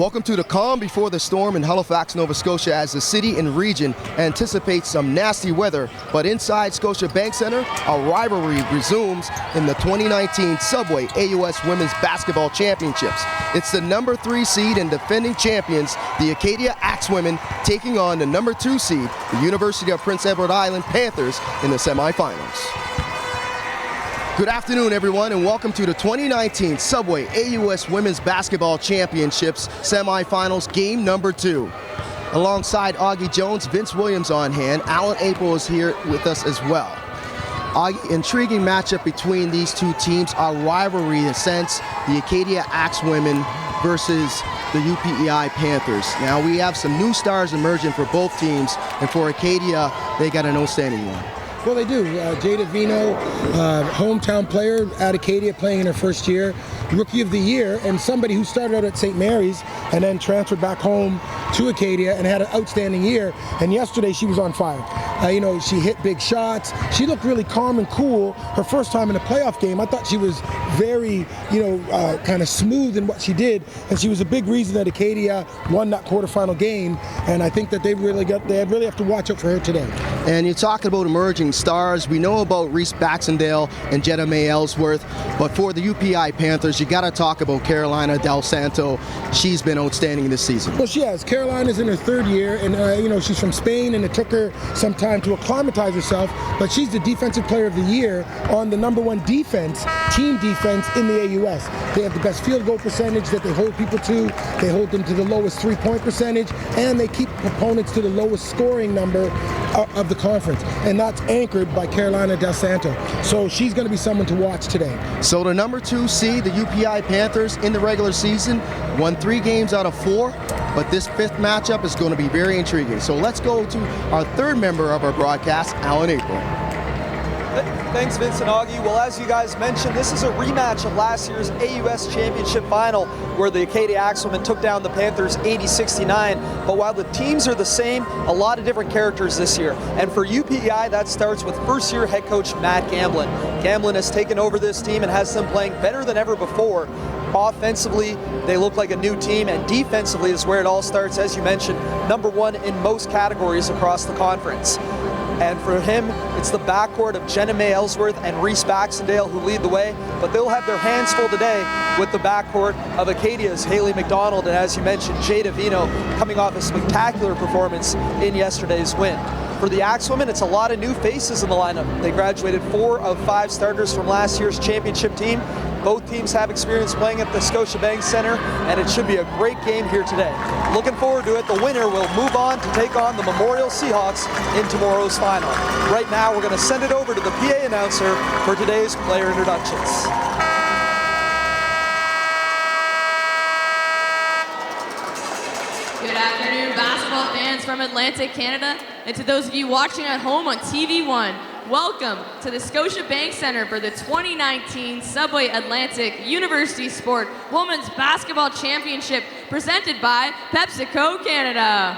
Welcome to the calm before the storm in Halifax, Nova Scotia, as the city and region anticipates some nasty weather. But inside Scotiabank Centre, a rivalry resumes in the 2019 Subway AUS Women's Basketball Championships. It's the number 3 seed and defending champions, the Acadia Axewomen, taking on the number 2 seed, the University of Prince Edward Island Panthers, in the semifinals. Good afternoon, everyone, and welcome to the 2019 Subway AUS Women's Basketball Championships semifinals, game number 2. Alongside Augie Jones, Vince Williams on hand. Alan April is here with us as well. Augie, intriguing matchup between these two teams, a rivalry in a sense, the Acadia Axewomen versus the UPEI Panthers. Now, we have some new stars emerging for both teams, and for Acadia, they got an outstanding one. Well, they do. Jada Vino, hometown player at Acadia, playing in her first year, Rookie of the Year, and somebody who started out at St. Mary's and then transferred back home to Acadia and had an outstanding year. And yesterday she was on fire. She hit big shots. She looked really calm and cool. Her first time in a playoff game, I thought she was very, kind of smooth in what she did, and she was a big reason that Acadia won that quarterfinal game. And I think that they really have to watch out for her today. And you're talking about emerging stars. We know about Reese Baxendale and Jetta May Ellsworth, but for the UPEI Panthers, you got to talk about Carolina Del Santo. She's been outstanding this season. Well, she has. Carolina's in her 3rd year, and she's from Spain, and it took her some time to acclimatize herself, but she's the Defensive Player of the Year on the number 1 defense, team defense in the AUS. They have the best field goal percentage that they hold people to. They hold them to the lowest 3-point percentage, and they keep opponents to the lowest scoring number of the conference, and that's anchored by Carolina Del Santo. So she's going to be someone to watch today. So the number 2 seed, the UPEI Panthers, in the regular season, won 3 games out of 4, but this 5th matchup is going to be very intriguing. So let's go to our 3rd member of our broadcast, Alan April. Thanks, Vince and Augie. Well, as you guys mentioned, this is a rematch of last year's AUS Championship Final, where the Acadia Axewomen took down the Panthers 80-69. But while the teams are the same, a lot of different characters this year. And for UPEI, that starts with first-year head coach Matt Gamblin. Gamblin has taken over this team and has them playing better than ever before. Offensively, they look like a new team, and defensively is where it all starts, as you mentioned, number 1 in most categories across the conference. And for him, it's the backcourt of Jenna May Ellsworth and Reese Baxendale who lead the way, but they'll have their hands full today with the backcourt of Acadia's Haley McDonald, and as you mentioned, Jada Vino, coming off a spectacular performance in yesterday's win. For the Axewomen, it's a lot of new faces in the lineup. They graduated 4 of 5 starters from last year's championship team. Both teams have experience playing at the Scotiabank Centre, and it should be a great game here today. Looking forward to it. The winner will move on to take on the Memorial Seahawks in tomorrow's final. Right now, we're going to send it over to the PA announcer for today's player introductions. Good afternoon, basketball fans from Atlantic Canada, and to those of you watching at home on TV1. Welcome to the Scotiabank Centre for the 2019 Subway Atlantic University Sport Women's Basketball Championship, presented by PepsiCo Canada.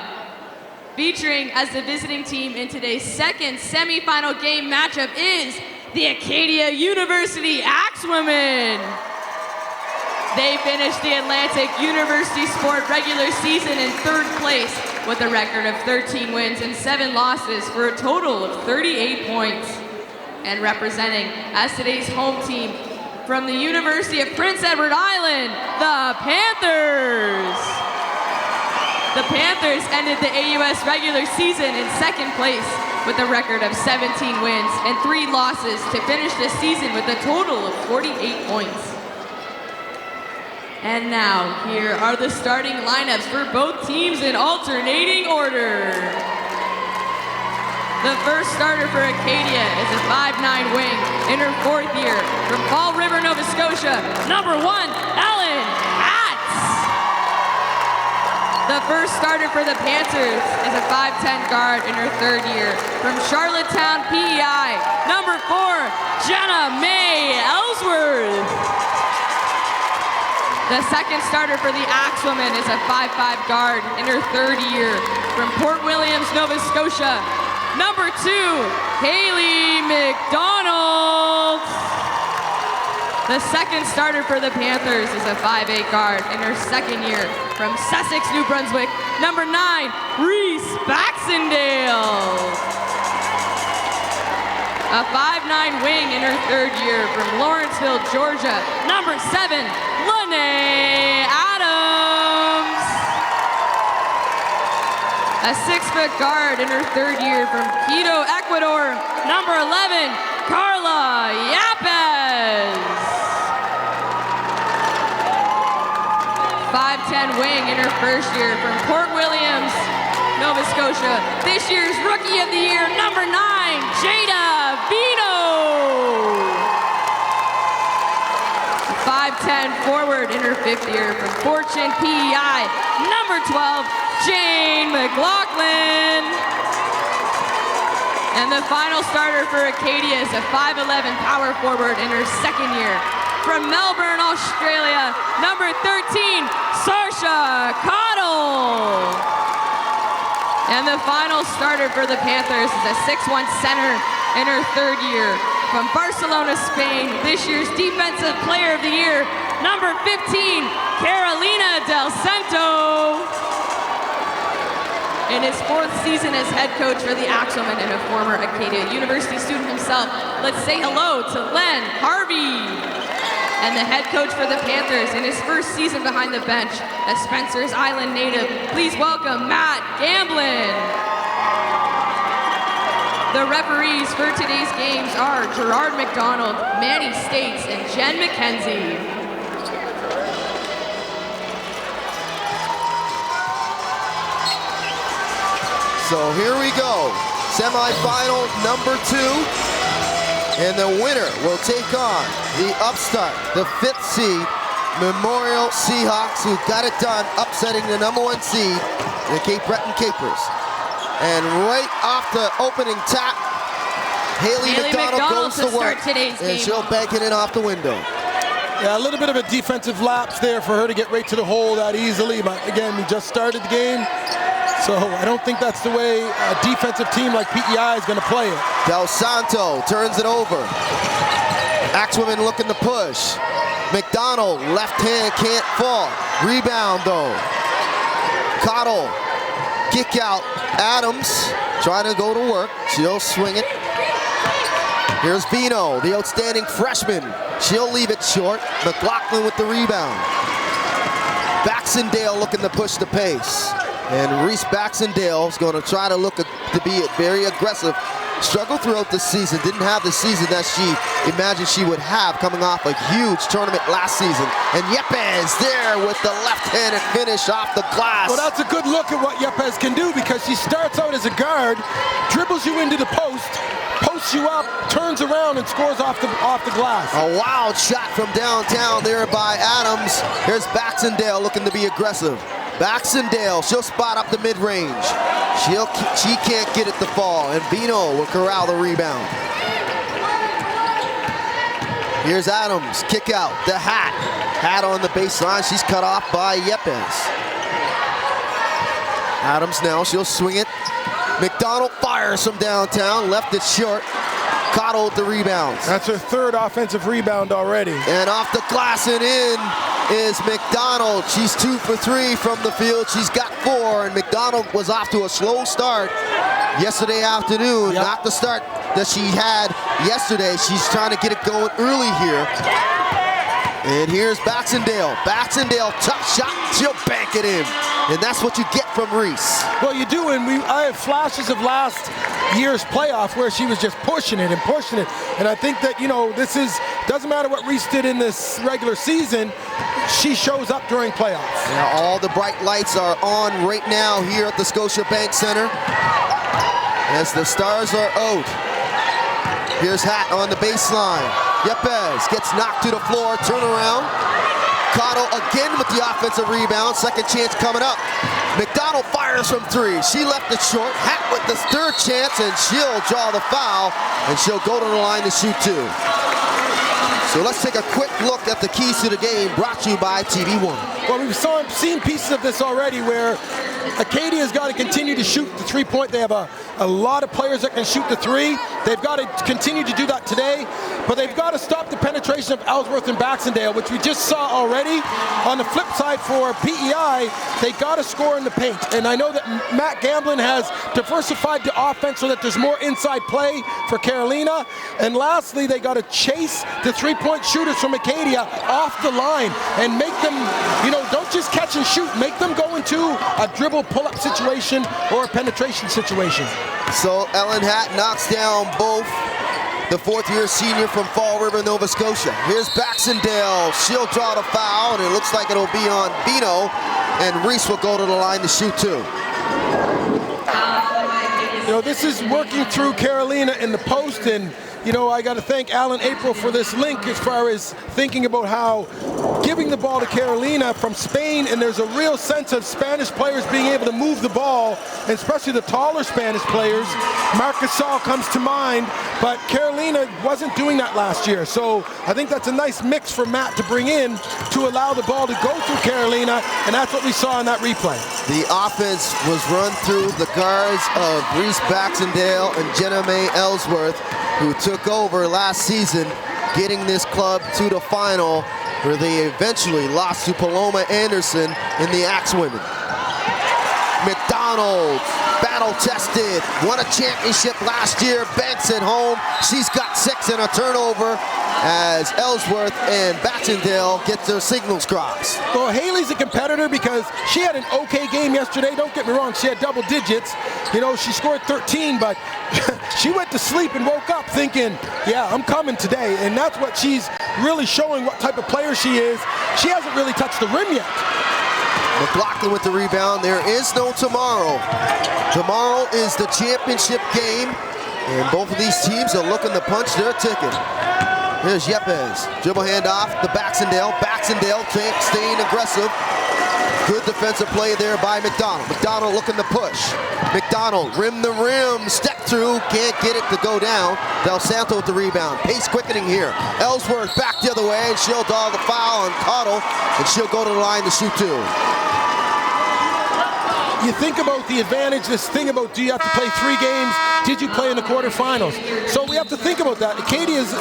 Featuring as the visiting team in today's 2nd semifinal game matchup is the Acadia University Axewomen. They finished the Atlantic University Sport regular season in 3rd place with a record of 13 wins and 7 losses for a total of 38 points. And representing as today's home team from the University of Prince Edward Island, the Panthers. The Panthers ended the AUS regular season in 2nd place with a record of 17 wins and 3 losses to finish the season with a total of 48 points. And now, here are the starting lineups for both teams in alternating order. The first starter for Acadia is a 5'9" wing in her 4th year from Fall River, Nova Scotia, number 1, Ellen Hatz. The first starter for the Panthers is a 5'10" guard in her 3rd year from Charlottetown, PEI, number 4, Jenna May Ellsworth. The second starter for the Axewomen is a 5'5" guard in her 3rd year from Port Williams, Nova Scotia, number 2, Haley McDonald. The second starter for the Panthers is a 5'8" guard in her second year from Sussex, New Brunswick, number 9, Reese Baxendale. A 5'9" wing in her third year from Lawrenceville, Georgia, number 7, Lene Adams. A 6-foot guard in her third year from Quito, Ecuador, number 11, Carla Yapez. 5'10" wing in her first year from Port Williams, Nova Scotia. This year's Rookie of the Year, number 9, Jada Vino. 5'10" forward in her fifth year from Fortune PEI, number 12, Jane McLaughlin. And the final starter for Acadia is a 5'11" power forward in her second year from Melbourne, Australia, number 13, Sarsha Cottle. And the final starter for the Panthers is a 6'1" center in her third year from Barcelona, Spain, this year's Defensive Player of the Year, number 15, Carolina Del Santo. In his fourth season as head coach for the Axewomen and a former Acadia University student himself, let's say hello to Len Harvey. And the head coach for the Panthers in his first season behind the bench, a Spencer's Island native, please welcome Matt Gamblin. The referees for today's games are Gerard McDonald, Manny States, and Jen McKenzie. So here we go, semifinal number 2. And the winner will take on the upstart, the 5th seed, Memorial Seahawks, who got it done, upsetting the number 1 seed, the Cape Breton Capers. And right off the opening tap, Haley McDonald goes to work, and she'll bank it in off the window. Yeah, a little bit of a defensive lapse there for her to get right to the hole that easily. But again, we just started the game. So I don't think that's the way a defensive team like PEI is going to play it. Del Santo turns it over. Axewomen looking to push. McDonald, left hand, can't fall. Rebound though. Cottle, kick out. Adams trying to go to work. She'll swing it. Here's Vino, the outstanding freshman. She'll leave it short. McLaughlin with the rebound. Baxendale looking to push the pace. And Reese Baxendale is going to try to look to be very aggressive. Struggled throughout the season, didn't have the season that she imagined she would have coming off a huge tournament last season. And Yepes there with the left-handed finish off the glass. Well, that's a good look at what Yepes can do, because she starts out as a guard, dribbles you into the post, posts you up, turns around and scores off the glass. A wild shot from downtown there by Adams. Here's Baxendale looking to be aggressive. Baxendale, she'll spot up the mid-range. She can't get it to fall, and Vino will corral the rebound. Here's Adams, kick out, the hat on the baseline. She's cut off by Yepes. Adams now, she'll swing it. McDonald fires from downtown, left it short. Cottle with the rebounds. That's her third offensive rebound already. And off the glass and in is McDonald. She's 2 for 3 from the field. She's got 4, and McDonald was off to a slow start yesterday afternoon. Yep. Not the start that she had yesterday. She's trying to get it going early here. And here's Baxendale. Baxendale, tough shot, she'll bank it in. And that's what you get from Reese. Well, you do, and I have flashes of last year's playoff where she was just pushing it and pushing it. And I think that, doesn't matter what Reese did in this regular season, she shows up during playoffs. Now all the bright lights are on right now here at the Scotiabank Centre as the stars are out. Here's Hat on the baseline. Yepes gets knocked to the floor, turnaround. Cottle again with the offensive rebound, second chance coming up. McDonald fires from 3. She left it short. Hat with the third chance, and she'll draw the foul, and she'll go to the line to shoot 2. So let's take a quick look at the keys to the game, brought to you by TV1. Well, we've seen pieces of this already where Acadia's got to continue to shoot the 3-point. They have a lot of players that can shoot the 3. They've got to continue to do that today, but they've got to stop the penetration of Ellsworth and Baxendale, which we just saw already. On the flip side for PEI, they got to score in the paint. And I know that Matt Gamblin has diversified the offense so that there's more inside play for Carolina. And lastly, they got to chase the three-point shooters from Acadia off the line and make them, don't just catch and shoot. Make them go into a dribble pull-up situation or a penetration situation. So Ellen Hatt knocks down both the fourth-year senior from Fall River, Nova Scotia. Here's Baxendale. She'll draw the foul, and it looks like it'll be on Bino, and Reese will go to the line to shoot two. This is working through Carolina in the post, and I got to thank Alan April for this link as far as thinking about how giving the ball to Carolina from Spain, and there's a real sense of Spanish players being able to move the ball, and especially the taller Spanish players. Marc Gasol comes to mind, but Carolina wasn't doing that last year. So I think that's a nice mix for Matt to bring in to allow the ball to go through Carolina, and that's what we saw in that replay. The offense was run through the guards of Reese Baxendale and Jenna Mae Ellsworth, who took over last season, getting this club to the final, where they eventually lost to Paloma Anderson in the Axewomen. McDonald, battle-tested, won a championship last year, banks at home. She's got 6 and a turnover as Ellsworth and Baxendale get their signals crossed. Well, Haley's a competitor because she had an okay game yesterday. Don't get me wrong, she had double digits. She scored 13, but she went to sleep and woke up thinking, yeah, I'm coming today. And that's what she's really showing, what type of player she is. She hasn't really touched the rim yet. McLaughlin with the rebound. There is no tomorrow. Tomorrow is the championship game, and both of these teams are looking to punch their ticket. Here's Yepes. Dribble handoff to Baxendale. Baxendale staying aggressive. Good defensive play there by McDonald. McDonald looking to push. McDonald, rim the rim, step through, can't get it to go down. Del Santo with the rebound. Pace quickening here. Ellsworth back the other way, and she'll draw the foul on Cottle, and she'll go to the line to shoot two. You think about the advantage, this thing about do you have to play 3 games? Did you play in the quarterfinals? So we have to think about that. Acadia is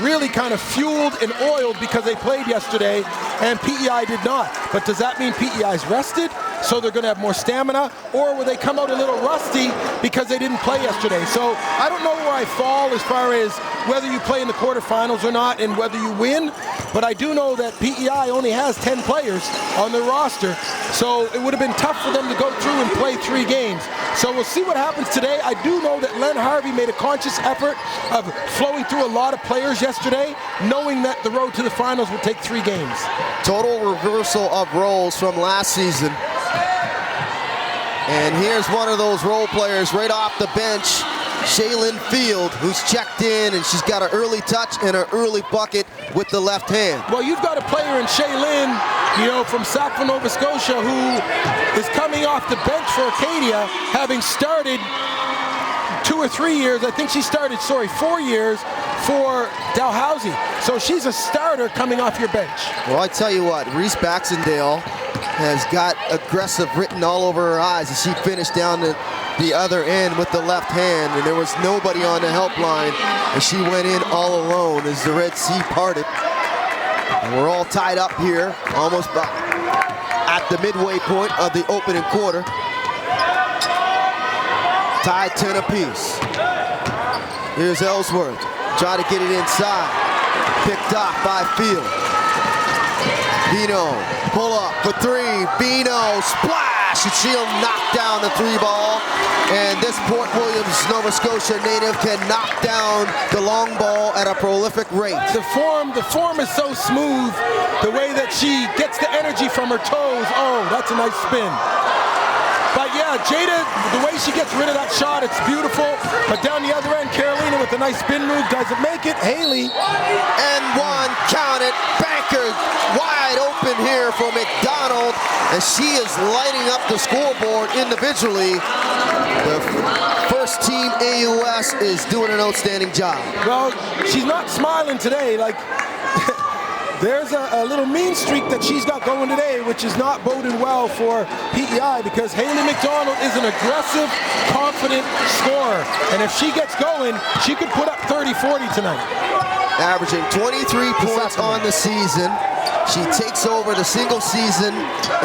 really kind of fueled and oiled because they played yesterday, and PEI did not. But does that mean PEI is rested, so they're going to have more stamina? Or will they come out a little rusty because they didn't play yesterday? So I don't know where I fall as far as whether you play in the quarterfinals or not and whether you win. But I do know that PEI only has 10 players on their roster, so it would have been tough for them to go through and play 3 games. So we'll see what happens today. I do know that Len Harvey made a conscious effort of flowing through a lot of players yesterday, knowing that the road to the finals would take 3 games. Total reversal of roles from last season. And here's one of those role players right off the bench, Shaylin Field, who's checked in, and she's got an early touch and an early bucket with the left hand. Well, you've got a player in Shaylin, from Sackville, Nova Scotia, who is coming off the bench for Acadia, having started 2 or 3 years. I think she started, 4 years for Dalhousie. So she's a starter coming off your bench. Well, I tell you what, Reese Baxendale has got aggressive written all over her eyes as she finished down the other end with the left hand, and there was nobody on the help line, and she went in all alone as the Red Sea parted. And we're all tied up here, almost at the midway point of the opening quarter. Tied 10 apiece. Here's Ellsworth, trying to get it inside. Picked off by Field. Bino, pull up for 3. Bino, splash, and she'll knock down the 3 ball. And this Port Williams, Nova Scotia native can knock down the long ball at a prolific rate. The form is so smooth. The way that she gets the energy from her toes. Oh, that's a nice spin. But yeah, Jada, the way she gets rid of that shot, it's beautiful. But down the other end, Carolina with a nice spin move doesn't make it. Haley. And one, count it. Banker wide open here for McDonald. And she is lighting up the scoreboard individually. The first team AUS is doing an outstanding job. Well, she's not smiling today. there's a little mean streak that she's got going today, which is not boding well for PEI, because Haley McDonald is an aggressive, confident scorer. And if she gets going, she could put up 30-40 tonight. Averaging 23 points on the season. She takes over the single season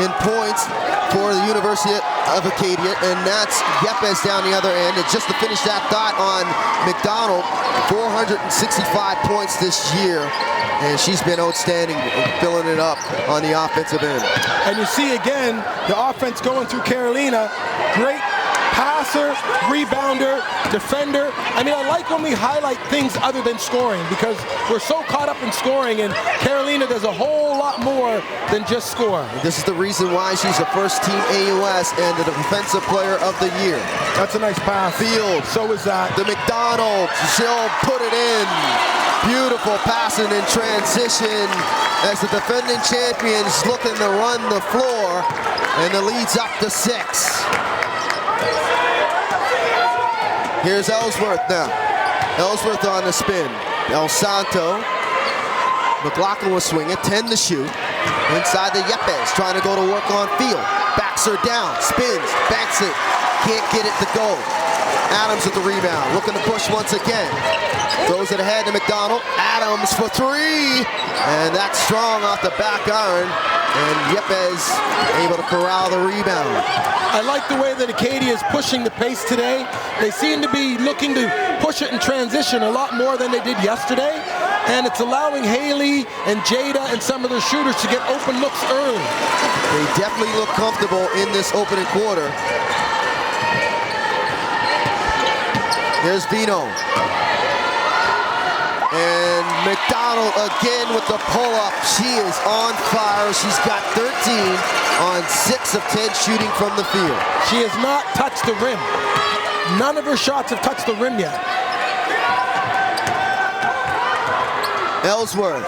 in points for the University of Acadia, and that's Yepes down the other end. And just to finish that thought on McDonald, 465 points this year, and she's been outstanding, filling it up on the offensive end. And you see again, the offense going through Carolina. Great passer, rebounder, defender. I mean, I like when we highlight things other than scoring, because we're so caught up in scoring, and Carolina does a whole lot more than just score. This is the reason why she's a first-team AUS and the Defensive Player of the Year. That's a nice pass. Field. So is that. The McDonald, she'll put it in. Beautiful passing in transition as the defending champions looking to run the floor, and the lead's up to 6. Here's Ellsworth now. Ellsworth on the spin. El Santo. McLaughlin was swinging, 10 to shoot. Inside the Yepes, trying to go to work on field. Backs her down, spins, banks it. Can't get it to go. Adams with the rebound, looking to push once again. Throws it ahead to McDonald. Adams for 3. And that's strong off the back iron. And Yepes able to corral the rebound. I like the way that Acadia is pushing the pace today. They seem to be looking to push it in transition a lot more than they did yesterday. And it's allowing Haley and Jada and some of their shooters to get open looks early. They definitely look comfortable in this opening quarter. Here's Vino. And McDonald again with the pull-up. She is on fire. She's got 13 on 6 of 10 shooting from the field. She has not touched the rim. None of her shots have touched the rim yet. Ellsworth.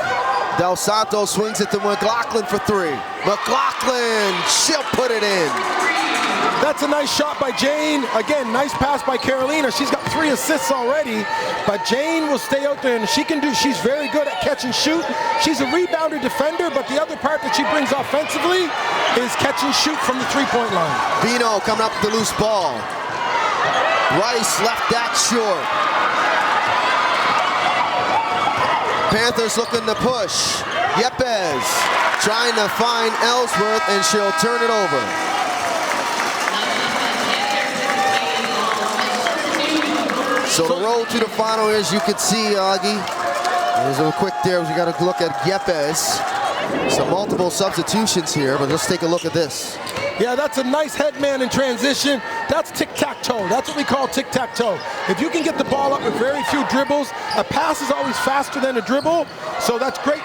Del Santo swings it to McLaughlin for 3. McLaughlin, she'll put it in. That's a nice shot by Jane. Again, nice pass by Carolina. She's got 3 assists already, but Jane will stay out there, and she's very good at catch and shoot. She's a rebounder defender, but the other part that she brings offensively is catch and shoot from the 3-point line. Vino coming up with the loose ball. Rice left that short. Panthers looking to push. Yepes trying to find Ellsworth, and she'll turn it over. So the road to the final, as you can see, Augie. There's a quick there. We got to look at Yepes. Some multiple substitutions here, but let's take a look at this. Yeah, that's a nice headman in transition. That's tic-tac-toe. That's what we call tic-tac-toe. If you can get the ball up with very few dribbles, a pass is always faster than a dribble. So that's great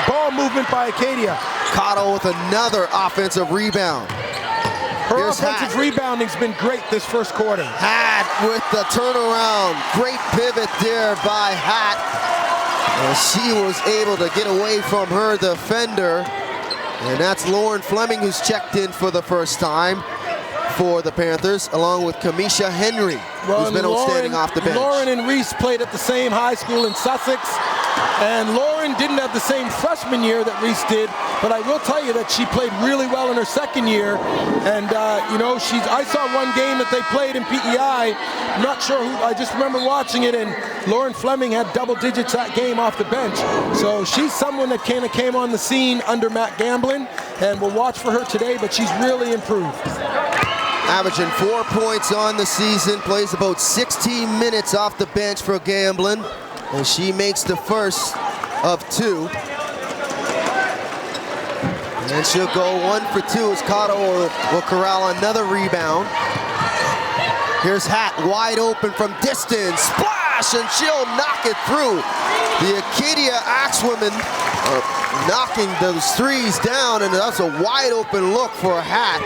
ball movement by Acadia. Cotto with another offensive rebound. Her offensive rebounding's been great this first quarter. Hat with the turnaround. Great pivot there by Hat. And she was able to get away from her defender. And that's Lauren Fleming, who's checked in for the first time for the Panthers, along with Kamisha Henry, who's been outstanding off the bench. Lauren and Reese played at the same high school in Sussex. And Lauren didn't have the same freshman year that Reese did, but I will tell you that she played really well in her second year. And you know, I saw one game that they played in PEI. I'm not sure who, I just remember watching it, and Lauren Fleming had double digits that game off the bench. So she's someone that kind of came on the scene under Matt Gamblin, and we'll watch for her today, but she's really improved. Averaging 4 points on the season, plays about 16 minutes off the bench for Gamblin. And she makes the first of 2. And she'll go 1 for 2 as Cotto will corral another rebound. Here's Hat wide open from distance. Splash! And she'll knock it through. The Acadia Axewomen are knocking those 3s down, and that's a wide open look for Hat.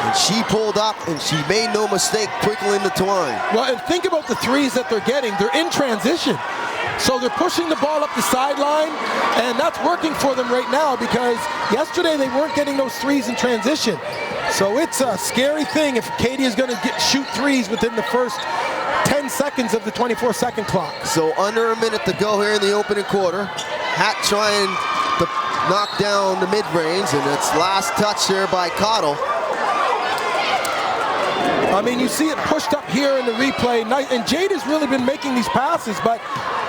And she pulled up, and she made no mistake twinkling the twine. Well, and think about the 3s that they're getting. They're in transition. So they're pushing the ball up the sideline, and that's working for them right now, because yesterday they weren't getting those 3s in transition. So it's a scary thing if Acadia is going to shoot 3s within the first 10 seconds of the 24-second clock. So under a minute to go here in the opening quarter. Hat trying to knocked down the mid-range, and it's last touch here by Cottle. I mean, you see it pushed up here in the replay, and Jade has really been making these passes, but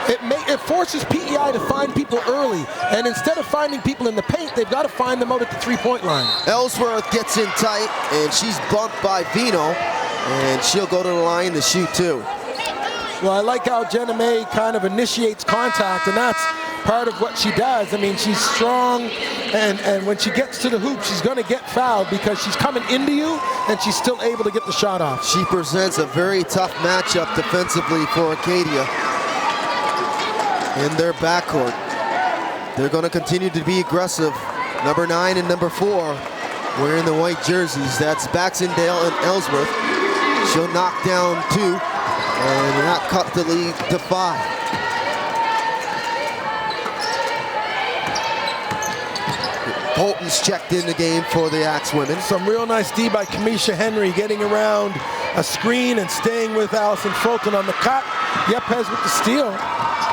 it forces PEI to find people early, and instead of finding people in the paint, they've got to find them out at the three-point line. Ellsworth gets in tight, and she's bumped by Vino, and she'll go to the line to shoot too. Well, I like how Jenna May kind of initiates contact, and that's part of what she does. I mean, she's strong, and when she gets to the hoop, she's going to get fouled because she's coming into you, and she's still able to get the shot off. She presents a very tough matchup defensively for Acadia in their backcourt. They're going to continue to be aggressive. Number 9 and number 4 wearing the white jerseys. That's Baxendale and Ellsworth. She'll knock down 2, and that cut the lead to 5. Holton's checked in the game for the Axewomen. Some real nice D by Kamisha Henry, getting around a screen and staying with Allison Fulton on the cut. Yepes with the steal.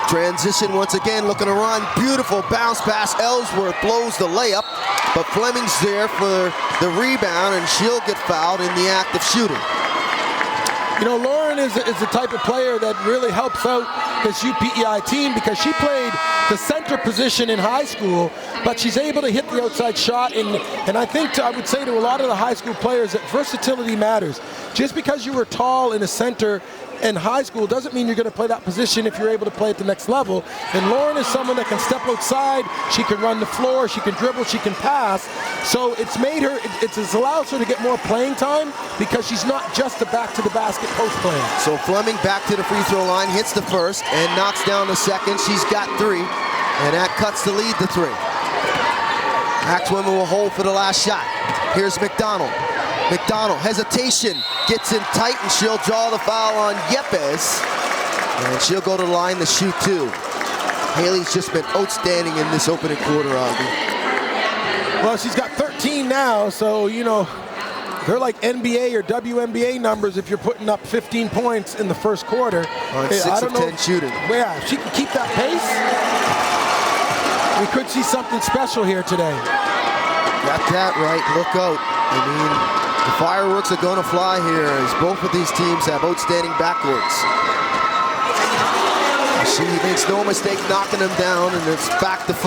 Transition once again, looking to run. Beautiful bounce pass. Ellsworth blows the layup, but Fleming's there for the rebound, and she'll get fouled in the act of shooting. You know, Lauren is the type of player that really helps out this UPEI team because she played the center position in high school, but she's able to hit the outside shot. And I think I would say to a lot of the high school players that versatility matters. Just because you were tall in a center in high school doesn't mean you're going to play that position if you're able to play at the next level. And Lauren is someone that can step outside, she can run the floor, she can dribble, she can pass. So it's made her, it's allows her to get more playing time because she's not just a back to the basket post player. So Fleming back to the free throw line, hits the first and knocks down the second. She's got 3, and that cuts the lead to 3. Axewomen will hold for the last shot. Here's McDonald. McDonald, hesitation, gets in tight, and she'll draw the foul on Yepes. And she'll go to the line to shoot 2. Haley's just been outstanding in this opening quarter, Augie. Well, she's got 13 now, so, you know, they're like NBA or WNBA numbers if you're putting up 15 points in the first quarter. On 6 of 10 shooting. Yeah, if she can keep that pace, we could see something special here today. Got that right, look out. I mean, the fireworks are going to fly here as both of these teams have outstanding backcourts. She makes no mistake knocking them down, and it's back to 5.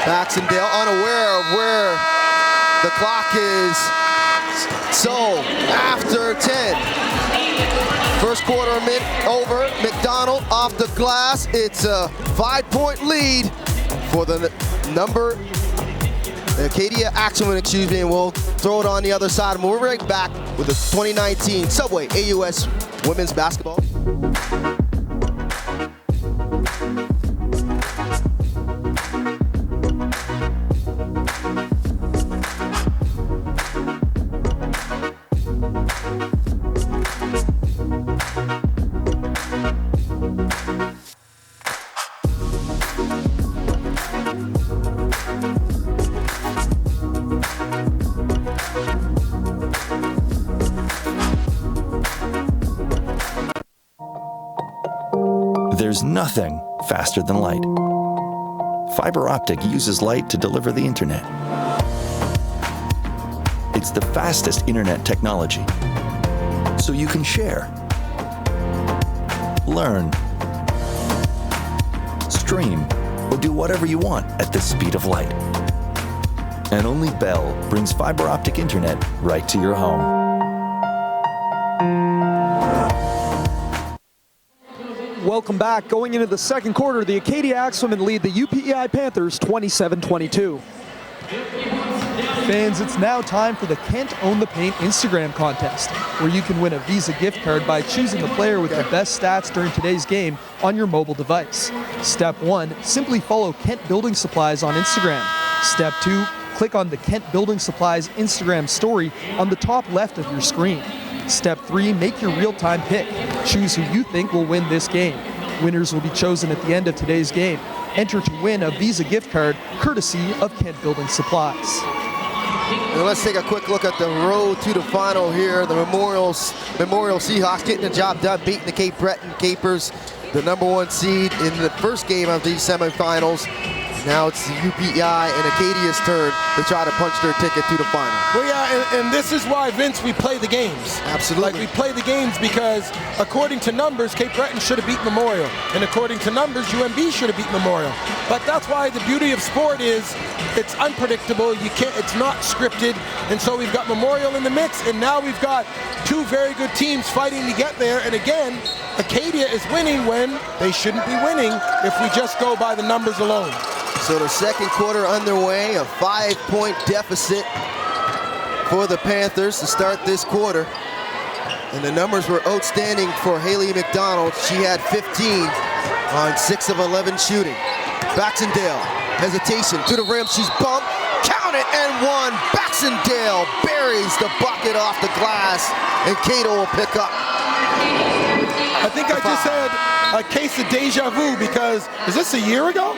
Baxendale unaware of where the clock is. So, after 10, first quarter over, McDonald off the glass. It's a 5-point lead for the Acadia Axewomen, excuse me, and we'll throw it on the other side. And we're right back with the 2019 Subway AUS Women's Basketball. There's nothing faster than light. Fiber optic uses light to deliver the internet. It's the fastest internet technology, so you can share, learn, stream, or do whatever you want at the speed of light. And only Bell brings fiber optic internet right to your home. Welcome back. Going into the second quarter, the Acadia Axewomen lead the UPEI Panthers 27-22. Fans, it's now time for the Kent Own the Paint Instagram contest, where you can win a Visa gift card by choosing the player with the best stats during today's game on your mobile device. Step 1, simply follow Kent Building Supplies on Instagram. Step 2, click on the Kent Building Supplies Instagram story on the top left of your screen. Step 3, make your real-time pick. Choose who you think will win this game. Winners will be chosen at the end of today's game. Enter to win a Visa gift card courtesy of Kent Building Supplies. And let's take a quick look at the road to the final here. The Memorial Seahawks getting the job done, beating the Cape Breton Capers, the #1 seed in the first game of these semifinals. Now it's the UPEI and Acadia's turn to try to punch their ticket to the final. Well, yeah, and this is why, Vince, we play the games. Absolutely. Like, we play the games because, according to numbers, Cape Breton should have beat Memorial. And according to numbers, UMB should have beat Memorial. But that's why the beauty of sport is it's unpredictable. It's not scripted. And so we've got Memorial in the mix, and now we've got two very good teams fighting to get there. And again, Acadia is winning when they shouldn't be winning if we just go by the numbers alone. So the second quarter underway, a 5-point deficit for the Panthers to start this quarter. And the numbers were outstanding for Haley McDonald. She had 15 on 6 of 11 shooting. Baxendale, hesitation to the rim, she's bumped, count it, and one. Baxendale buries the bucket off the glass, and Cato will pick up. I think I just had a case of deja vu because, is this a year ago?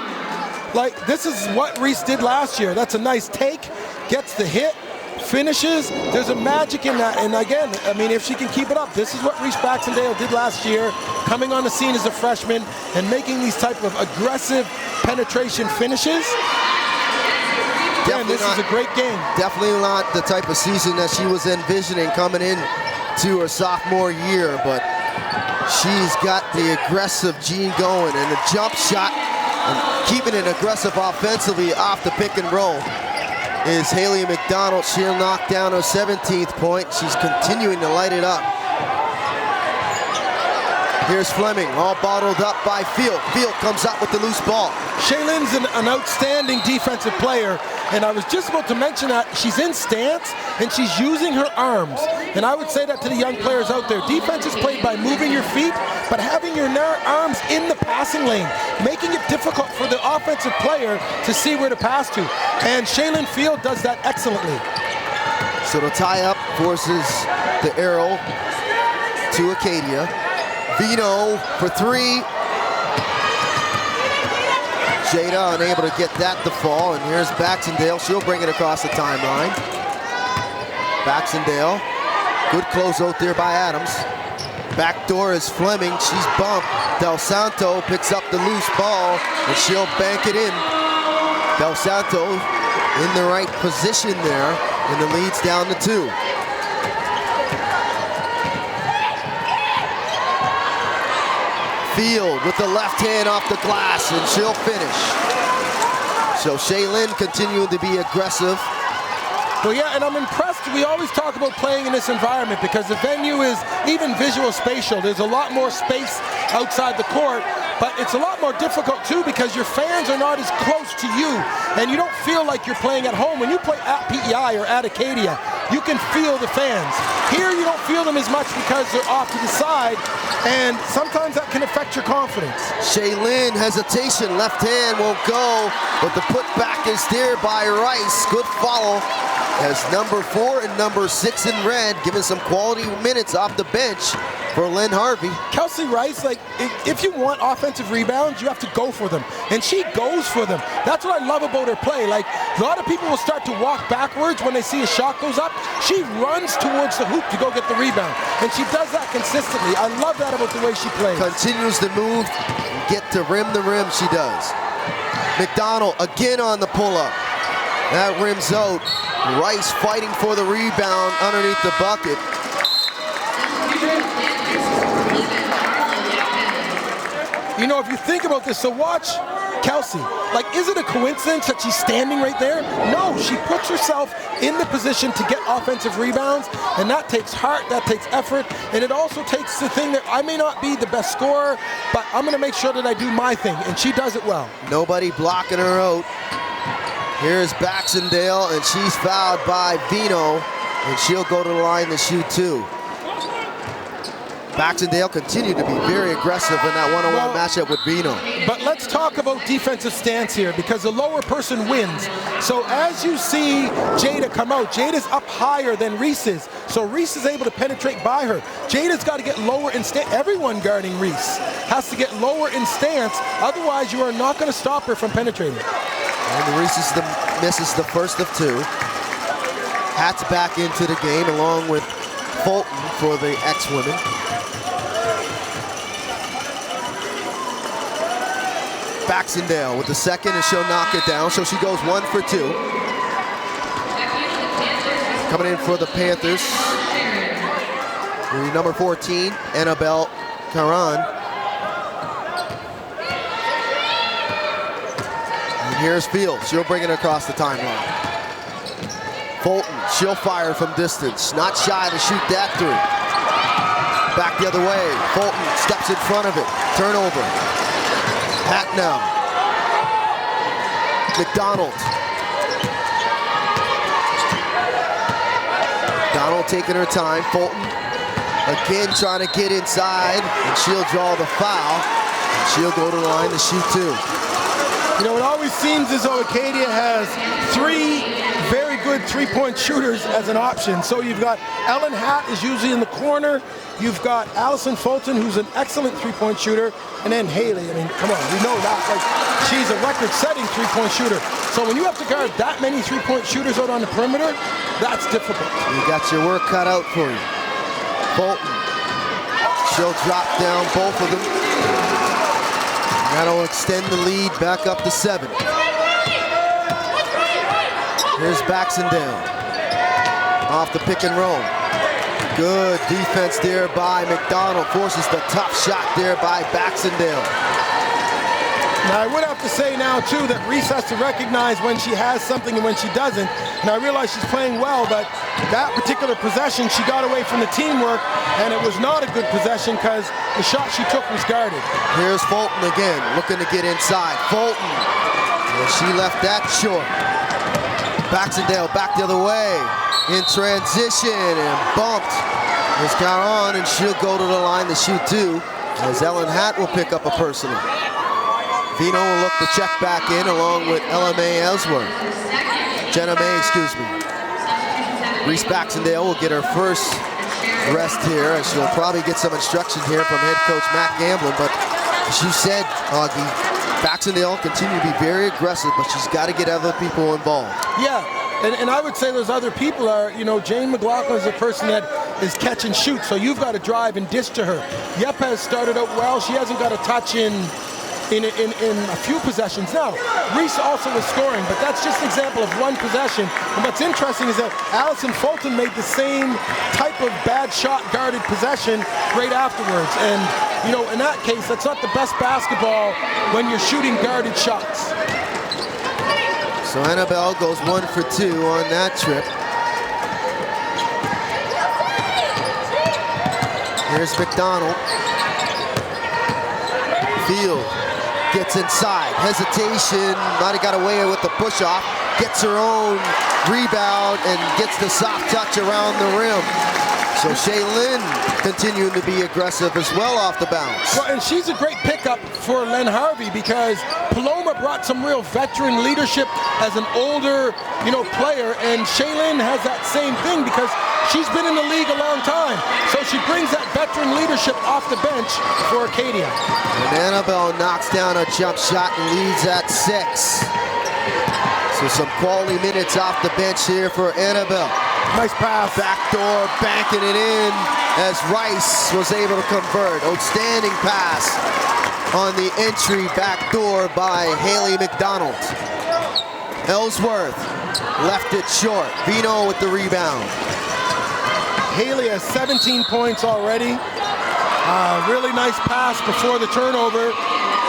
Like, this is what Reese did last year. That's a nice take, gets the hit, finishes. There's a magic in that. And again, I mean, if she can keep it up, this is what Reese Baxendale did last year, coming on the scene as a freshman and making these type of aggressive penetration finishes. Again, this is a great game. Definitely not the type of season that she was envisioning coming in to her sophomore year, but she's got the aggressive gene going, and the jump shot and keeping it aggressive offensively off the pick and roll is Haley McDonald. She'll knock down her 17th point. She's continuing to light it up. Here's Fleming, all bottled up by Field. Field comes up with the loose ball. Shaylin's an outstanding defensive player, and I was just about to mention that she's in stance and she's using her arms. And I would say that to the young players out there. Defense is played by moving your feet, but having your arms in the passing lane, making it difficult for the offensive player to see where to pass to. And Shaylin Field does that excellently. So the tie-up forces the arrow to Acadia. Vino for three. Jada unable to get that to fall, and here's Baxendale. She'll bring it across the timeline. Baxendale, good close out there by Adams. Backdoor is Fleming, she's bumped. Del Santo picks up the loose ball, and she'll bank it in. Del Santo in the right position there, and the lead's down to 2. Field with the left hand off the glass, and she'll finish. So Shaylin continuing to be aggressive. Well, yeah, and I'm impressed. We always talk about playing in this environment because the venue is even visual spatial. There's a lot more space outside the court, but it's a lot more difficult too because your fans are not as close to you, and you don't feel like you're playing at home. When you play at PEI or at Acadia, you can feel the fans. Here you don't feel them as much because they're off to the side, and sometimes that can affect your confidence. Shaylin, hesitation, left hand won't go, but the putback is there by Rice. Good follow as number 4 and number 6 in red, giving some quality minutes off the bench for Lynn Harvey. Kelsey Rice, like, if you want offensive rebounds, you have to go for them, and she goes for them. That's what I love about her play. Like, a lot of people will start to walk backwards when they see a shot goes up. She runs towards the hoop to go get the rebound, and she does that consistently. I love that about the way she plays. Continues to move, get to rim, she does. McDonald again on the pull-up. That rims out. Rice fighting for the rebound underneath the bucket. You know, if you think about this, so watch Kelsey. Like, is it a coincidence that she's standing right there? No, she puts herself in the position to get offensive rebounds, and that takes heart, that takes effort, and it also takes the thing that I may not be the best scorer, but I'm going to make sure that I do my thing, and she does it well. Nobody blocking her out. Here's Baxendale, and she's fouled by Vino, and she'll go to the line to shoot 2. Baxendale continued to be very aggressive in that one-on-one matchup with Vino. But let's talk about defensive stance here because the lower person wins. So as you see Jada come out, Jada's up higher than Reese is. So Reese is able to penetrate by her. Jada's got to get lower in stance. Everyone guarding Reese has to get lower in stance. Otherwise, you are not going to stop her from penetrating. And Reese misses the first of 2. Hats back into the game along with Fulton for the Axewomen. Baxendale with the second, and she'll knock it down. So she goes 1 for 2. Coming in for the Panthers, number 14, Annabelle Caron. And here's Fields. She'll bring it across the timeline. Fulton, she'll fire from distance. Not shy to shoot that three. Back the other way. Fulton steps in front of it. Turnover. Hatnam. McDonald. McDonald taking her time. Fulton again trying to get inside, and she'll draw the foul. And she'll go to the line to shoot 2. You know, it always seems as though Acadia has 3 very good three-point shooters as an option. So you've got Ellen Hatt is usually in the corner. You've got Allison Fulton, who's an excellent three-point shooter, and then Haley. I mean, come on, we know that. Like, she's a record-setting three-point shooter. So when you have to guard that many three-point shooters out on the perimeter, that's difficult. You got your work cut out for you. Fulton, she'll drop down both of them. That'll extend the lead back up to 7. Here's Baxendale off the pick and roll. Good defense there by McDonald. Forces the tough shot there by Baxendale. Now, I would have to say now, too, that Reese has to recognize when she has something and when she doesn't. And I realize she's playing well, but that particular possession, she got away from the teamwork, and it was not a good possession because the shot she took was guarded. Here's Fulton again, looking to get inside. Fulton, and she left that short. Baxendale back the other way in transition and bumped. It's got on, and she'll go to the line to shoot 2 as Ellen Hatt will pick up a personal. Vino will look to check back in along with Jenna May, excuse me. Reese Baxendale will get her first rest here, and she'll probably get some instruction here from head coach Matt Gamblin, but as you said, Augie, Baxendale continue to be very aggressive, but she's got to get other people involved. Yeah, and I would say those other people are, you know, Jane McLaughlin is a person that is catch and shoot, so you've got to drive and dish to her. Yep has started out well. She hasn't got a touch in a few possessions. Now, Reese also was scoring, but that's just an example of one possession. And what's interesting is that Allison Fulton made the same type of bad shot guarded possession right afterwards. And, you know, in that case, that's not the best basketball when you're shooting guarded shots. So Annabelle goes 1 for 2 on that trip. Here's McDonald. Field gets inside, hesitation, might have got away with the push-off, gets her own rebound and gets the soft touch around the rim. So Shaylin continuing to be aggressive as well off the bounce. Well, and she's a great pickup for Len Harvey because Paloma brought some real veteran leadership as an older, you know, player, and Shaylin has that same thing because she's been in the league a long time. So she brings that veteran leadership off the bench for Acadia. And Annabelle knocks down a jump shot and leads at 6. So some quality minutes off the bench here for Annabelle. Nice pass. Backdoor, banking it in as Rice was able to convert. Outstanding pass on the entry backdoor by Haley McDonald. Ellsworth left it short. Vino with the rebound. Haley has 17 points already. Really nice pass before the turnover.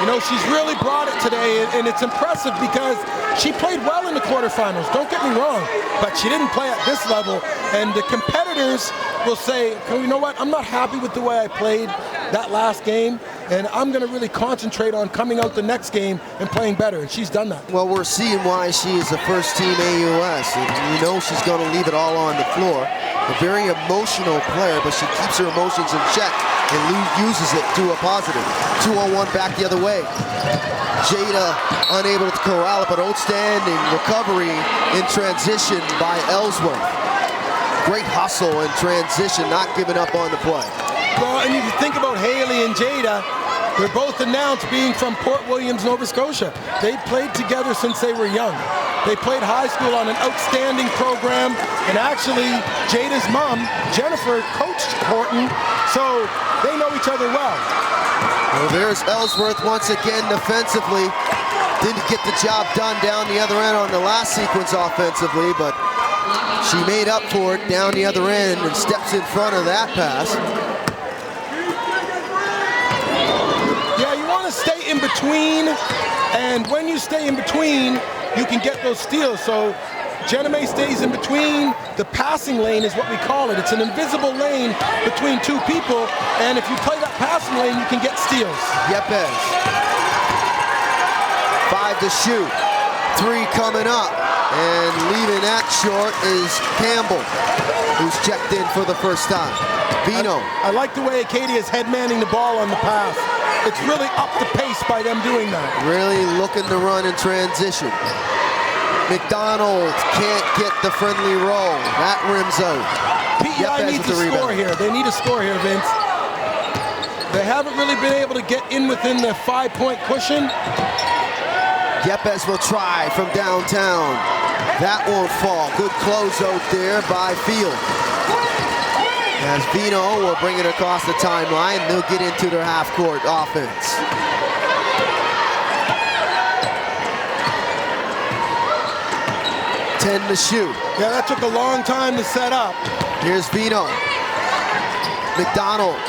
You know, she's really brought it today, and it's impressive because she played well in the quarterfinals, don't get me wrong, but she didn't play at this level, and the competitors will say, you know what, I'm not happy with the way I played that last game, and I'm going to really concentrate on coming out the next game and playing better, and she's done that. Well, we're seeing why she is a first-team AUS, and you know she's going to leave it all on the floor. A very emotional player, but she keeps her emotions in check and uses it to a positive. 2-on-1 back the other way. Jada unable to corral it, but outstanding recovery in transition by Ellsworth. Great hustle in transition, not giving up on the play. Well, and if you think about Haley and Jada, they're both announced being from Port Williams, Nova Scotia. They played together since they were young. They played high school on an outstanding program, and actually Jada's mom, Jennifer, coached Horton, so they know each other well. Well, there's Ellsworth once again defensively. Didn't get the job done down the other end on the last sequence offensively, but she made up for it down the other end and steps in front of that pass. Yeah, you want to stay in between, and when you stay in between, you can get those steals. So Jenna May stays in between. The passing lane is what we call it. It's an invisible lane between two people, and if you play that passing lane, you can get steals. Yepes. 5 to shoot. 3 coming up. And leaving that short is Campbell, who's checked in for the first time. Vino. I like the way Acadia is head-manning the ball on the pass. It's really up the pace by them doing that. Really looking to run in transition. McDonald can't get the friendly roll. That rims out. PEI needs a score here. They need a score here, Vince. They haven't really been able to get in within the 5-point cushion. Yepes will try from downtown. That won't fall. Good closeout there by Field. As Vino will bring it across the timeline, they'll get into their half-court offense. Ten to shoot. Yeah, that took a long time to set up. Here's Vino. McDonald.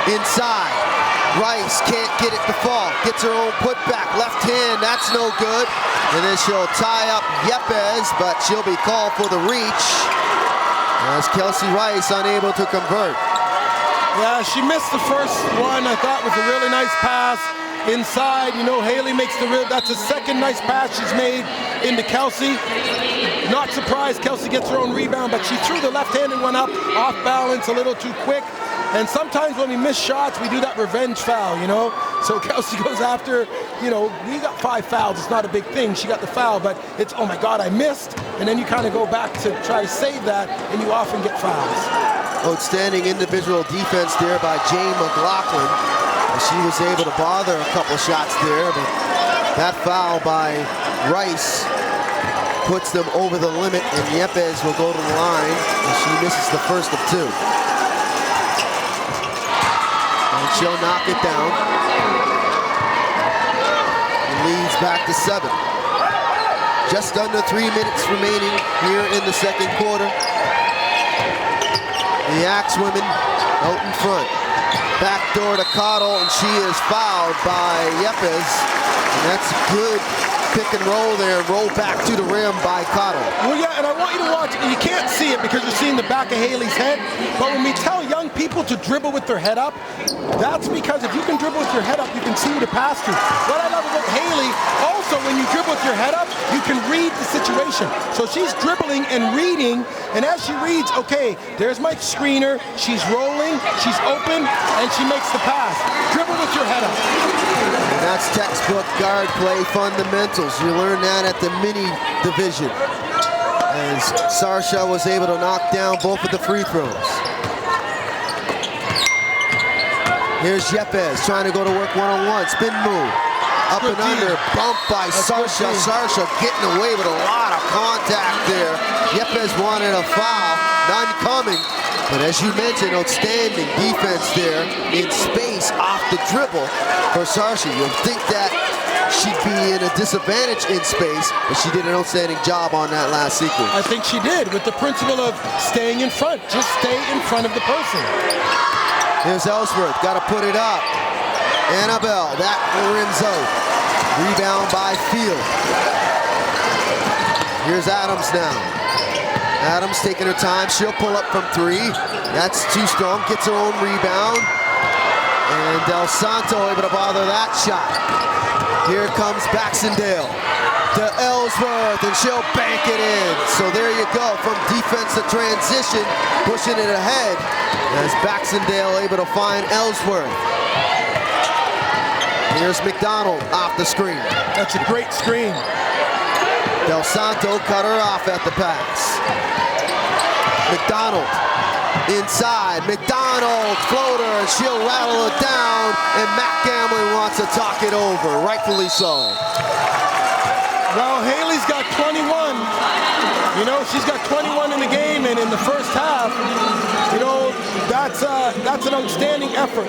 Inside. Rice can't get it to fall. Gets her own putback. Left hand, that's no good. And then she'll tie up Yepes, but she'll be called for the reach. As Kelsey Rice unable to convert. Yeah, she missed the first one. I thought was a really nice pass. Inside, you know, Haley makes that's the second nice pass she's made into Kelsey. Not surprised Kelsey gets her own rebound, but she threw the left-handed one up, off balance, a little too quick. And sometimes when we miss shots, we do that revenge foul, you know? So Kelsey goes after, you know, we got 5 fouls. It's not a big thing. She got the foul, but it's, oh my God, I missed. And then you kind of go back to try to save that, and you often get fouls. Outstanding individual defense there by Jane McLaughlin. She was able to bother a couple shots there, but that foul by Rice puts them over the limit, and Yepes will go to the line, and she misses the first of 2. And she'll knock it down. It leads back to 7. Just under 3 minutes remaining here in the second quarter. The Axewomen out in front. Backdoor to Cottle, and she is fouled by Yepes. And that's good pick and roll there. Roll back to the rim by Cottle. Well, yeah, and I want you to watch. You can't see it because you're seeing the back of Haley's head. But when we tell young people to dribble with their head up, that's because if you can dribble with your head up, you can see who to pass to. What I love about Haley, also when you dribble with your head up, you can read the situation. So she's dribbling and reading, and as she reads, okay, there's my screener, she's rolling, she's open, and she makes the pass. Dribble with your head up. And that's textbook guard play fundamentals. You learn that at the mini division. As Sarsha was able to knock down both of the free throws. Here's Yepes trying to go to work one-on-one. Spin move. Up and under. Bump by Sarsha. Sarsha getting away with a lot of contact there. Yepes wanted a foul. None coming. But as you mentioned, outstanding defense there in space off the dribble for Sarsha. You'll think that she'd be in a disadvantage in space, but she did an outstanding job on that last sequence. I think she did, with the principle of staying in front. Just stay in front of the person. Here's Ellsworth, got to put it up. Annabelle, that rims out. Rebound by Field. Here's Adams now. Adams taking her time, she'll pull up from 3. That's too strong, gets her own rebound. And Del Santo able to bother that shot. Here comes Baxendale to Ellsworth, and she'll bank it in. So there you go, from defense to transition, pushing it ahead. As Baxendale able to find Ellsworth. Here's McDonald off the screen. That's a great screen. Del Santo cut her off at the pass. McDonald inside. McDonald floater, and she'll rattle it down, and Matt Gamlin wants to talk it over, rightfully so. Well, Haley's got 21. You know, she's got 21 in the game, and in the first half, you know, That's an outstanding effort,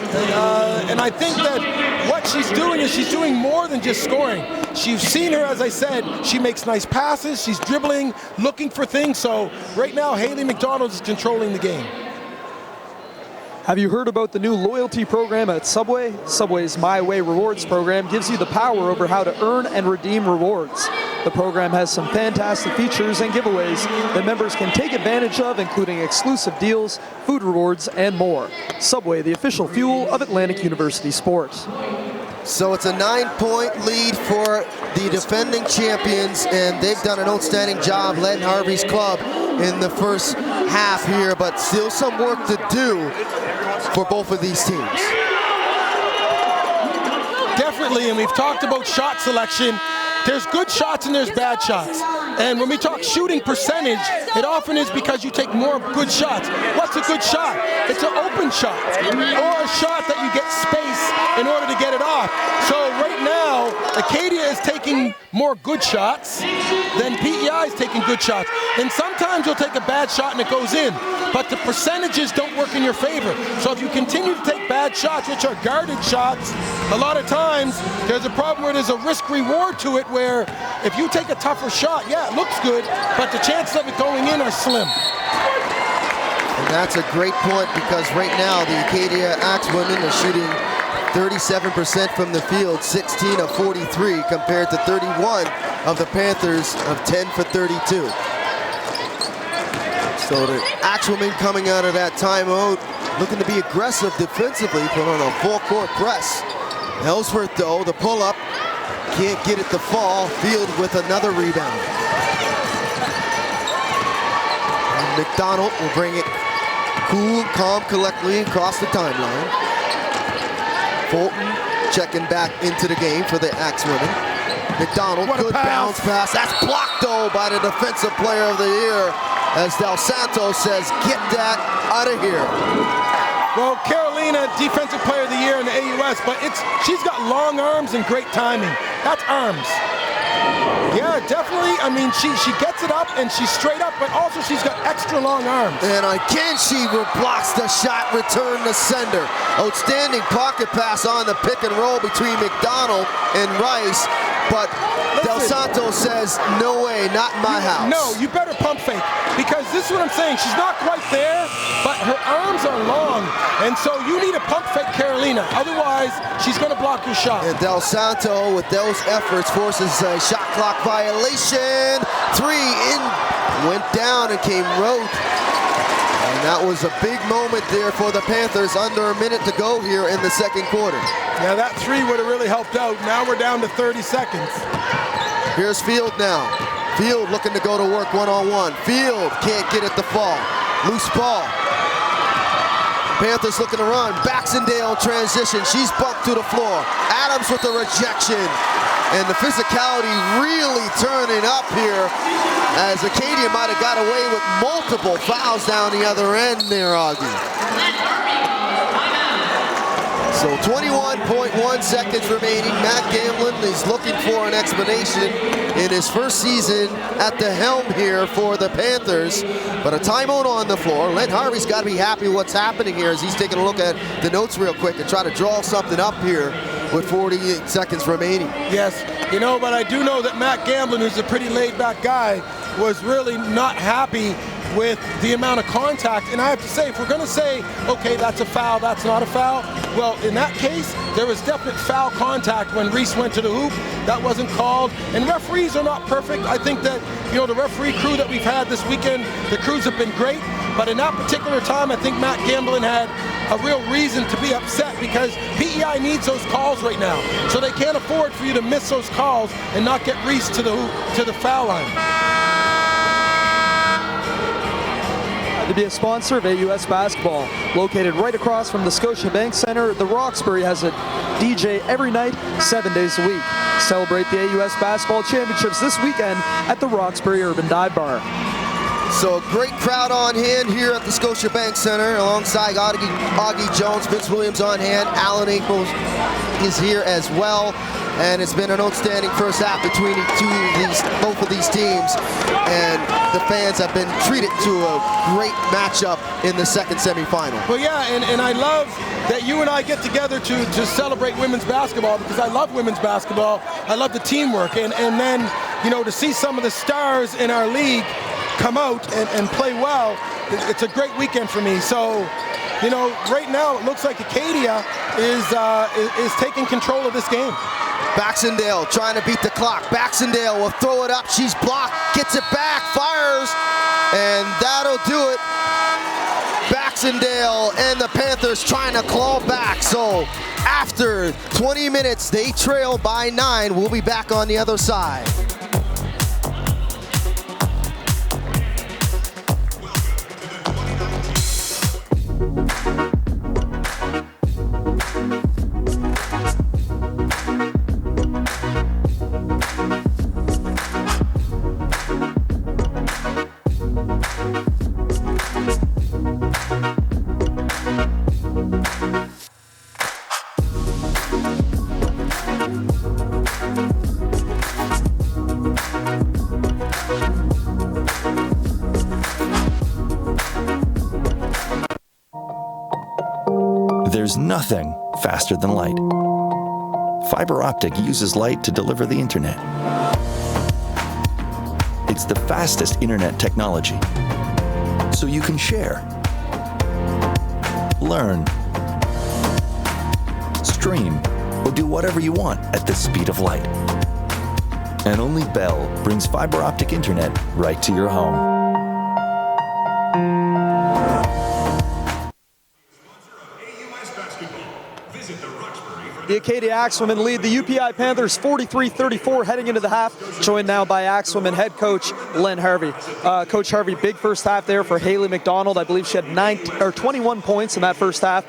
and I think that what she's doing is she's doing more than just scoring. You've seen her, as I said, she makes nice passes, she's dribbling, looking for things, so right now Haley McDonald is controlling the game. Have you heard about the new loyalty program at Subway? Subway's My Way Rewards program gives you the power over how to earn and redeem rewards. The program has some fantastic features and giveaways that members can take advantage of, including exclusive deals, food rewards, and more. Subway, the official fuel of Atlantic University sports. So it's a 9-point lead for the defending champions, and they've done an outstanding job letting Harvey's club in the first half here, but still some work to do for both of these teams. Definitely, and we've talked about shot selection. There's good shots and there's bad shots. And when we talk shooting percentage, it often is because you take more good shots. What's a good shot? It's an open shot, or a shot that you get space in order to get it off. So right now, Acadia is taking more good shots than PEI is taking good shots. And sometimes you'll take a bad shot and it goes in, but the percentages don't work in your favor. So if you continue to take bad shots, which are guarded shots, a lot of times there's a problem where there's a risk-reward to it, where if you take a tougher shot, yeah, it looks good, but the chances of it going in are slim. And that's a great point, because right now the Acadia Axewomen are shooting 37% from the field, 16 of 43, compared to 31 of the Panthers of 10 for 32. So the Axewomen coming out of that timeout, looking to be aggressive defensively, put on a full-court press. Ellsworth, though, the pull-up, can't get it to fall. Field with another rebound. And McDonald will bring it cool, calm, collectedly across the timeline. Fulton checking back into the game for the Axewomen. McDonald, good bounce pass. That's blocked, though, by the Defensive Player of the Year, as Del Santo says, get that out of here. Well, Carolina, Defensive Player of the Year in the AUS, but she's got long arms and great timing. That's arms. Yeah, definitely. I mean, she gets it up and she's straight up, but also she's got extra long arms. And again, she blocks the shot, return to sender. Outstanding pocket pass on the pick and roll between McDonald and Rice, but Del Santo says, no way, not in my house. No, you better pump fake, because this is what I'm saying. She's not quite there, but her arms are long, and so you need a pump fake Carolina. Otherwise, she's going to block your shot. And Del Santo, with those efforts, forces a shot clock violation. 3 in, went down and came rote. And that was a big moment there for the Panthers. Under a minute to go here in the second quarter. Yeah, that 3 would have really helped out. Now we're down to 30 seconds. Here's Field now. Field looking to go to work one-on-one. Field can't get it to fall. Loose ball. Panthers looking to run. Baxendale in transition. She's bumped to the floor. Adams with the rejection. And the physicality really turning up here, as Acadia might have got away with multiple fouls down the other end there, Augie. So 21.1 seconds remaining. Matt Gamblin is looking for an explanation in his first season at the helm here for the Panthers. But a timeout on the floor. Len Harvey's got to be happy with what's happening here, as he's taking a look at the notes real quick and try to draw something up here with 48 seconds remaining. Yes, but I do know that Matt Gamblin, who's a pretty laid-back guy, was really not happy with the amount of contact. And I have to say, if we're going to say, okay, that's a foul, that's not a foul, well, in that case, there was definite foul contact when Reese went to the hoop. That wasn't called. And referees are not perfect. I think that, the referee crew that we've had this weekend, the crews have been great. But in that particular time, I think Matt Gamblin had a real reason to be upset, because PEI needs those calls right now. So they can't afford for you to miss those calls and not get Reese to the hoop, to the foul line. To be a sponsor of AUS basketball. Located right across from the Scotiabank Centre, the Roxbury has a DJ every night, 7 days a week. Celebrate the AUS basketball championships this weekend at the Roxbury Urban Dive Bar. So a great crowd on hand here at the Scotiabank Centre alongside Augie Jones, Vince Williams on hand, Alan Ackles is here as well. And it's been an outstanding first half between both of these teams. And the fans have been treated to a great matchup in the second semifinal. Well, yeah, and I love that you and I get together to celebrate women's basketball, because I love women's basketball. I love the teamwork. And then, you know, to see some of the stars in our league come out and play well, it's a great weekend for me. So, you know, right now it looks like Acadia is taking control of this game. Baxendale trying to beat the clock. Baxendale will throw it up. She's blocked, gets it back, fires, and that'll do it. Baxendale and the Panthers trying to claw back. So after 20 minutes, they trail by 9. We'll be back on the other side. There's nothing faster than light. Fiber optic uses light to deliver the internet. It's the fastest internet technology, so you can share, learn, stream, or do whatever you want at the speed of light. And only Bell brings fiber optic internet right to your home. The Acadia Axewomen lead the UPEI Panthers 43-34 heading into the half, joined now by Axewomen head coach Len Harvey. Coach Harvey, big first half there for Haley McDonald. I believe she had 21 points in that first half.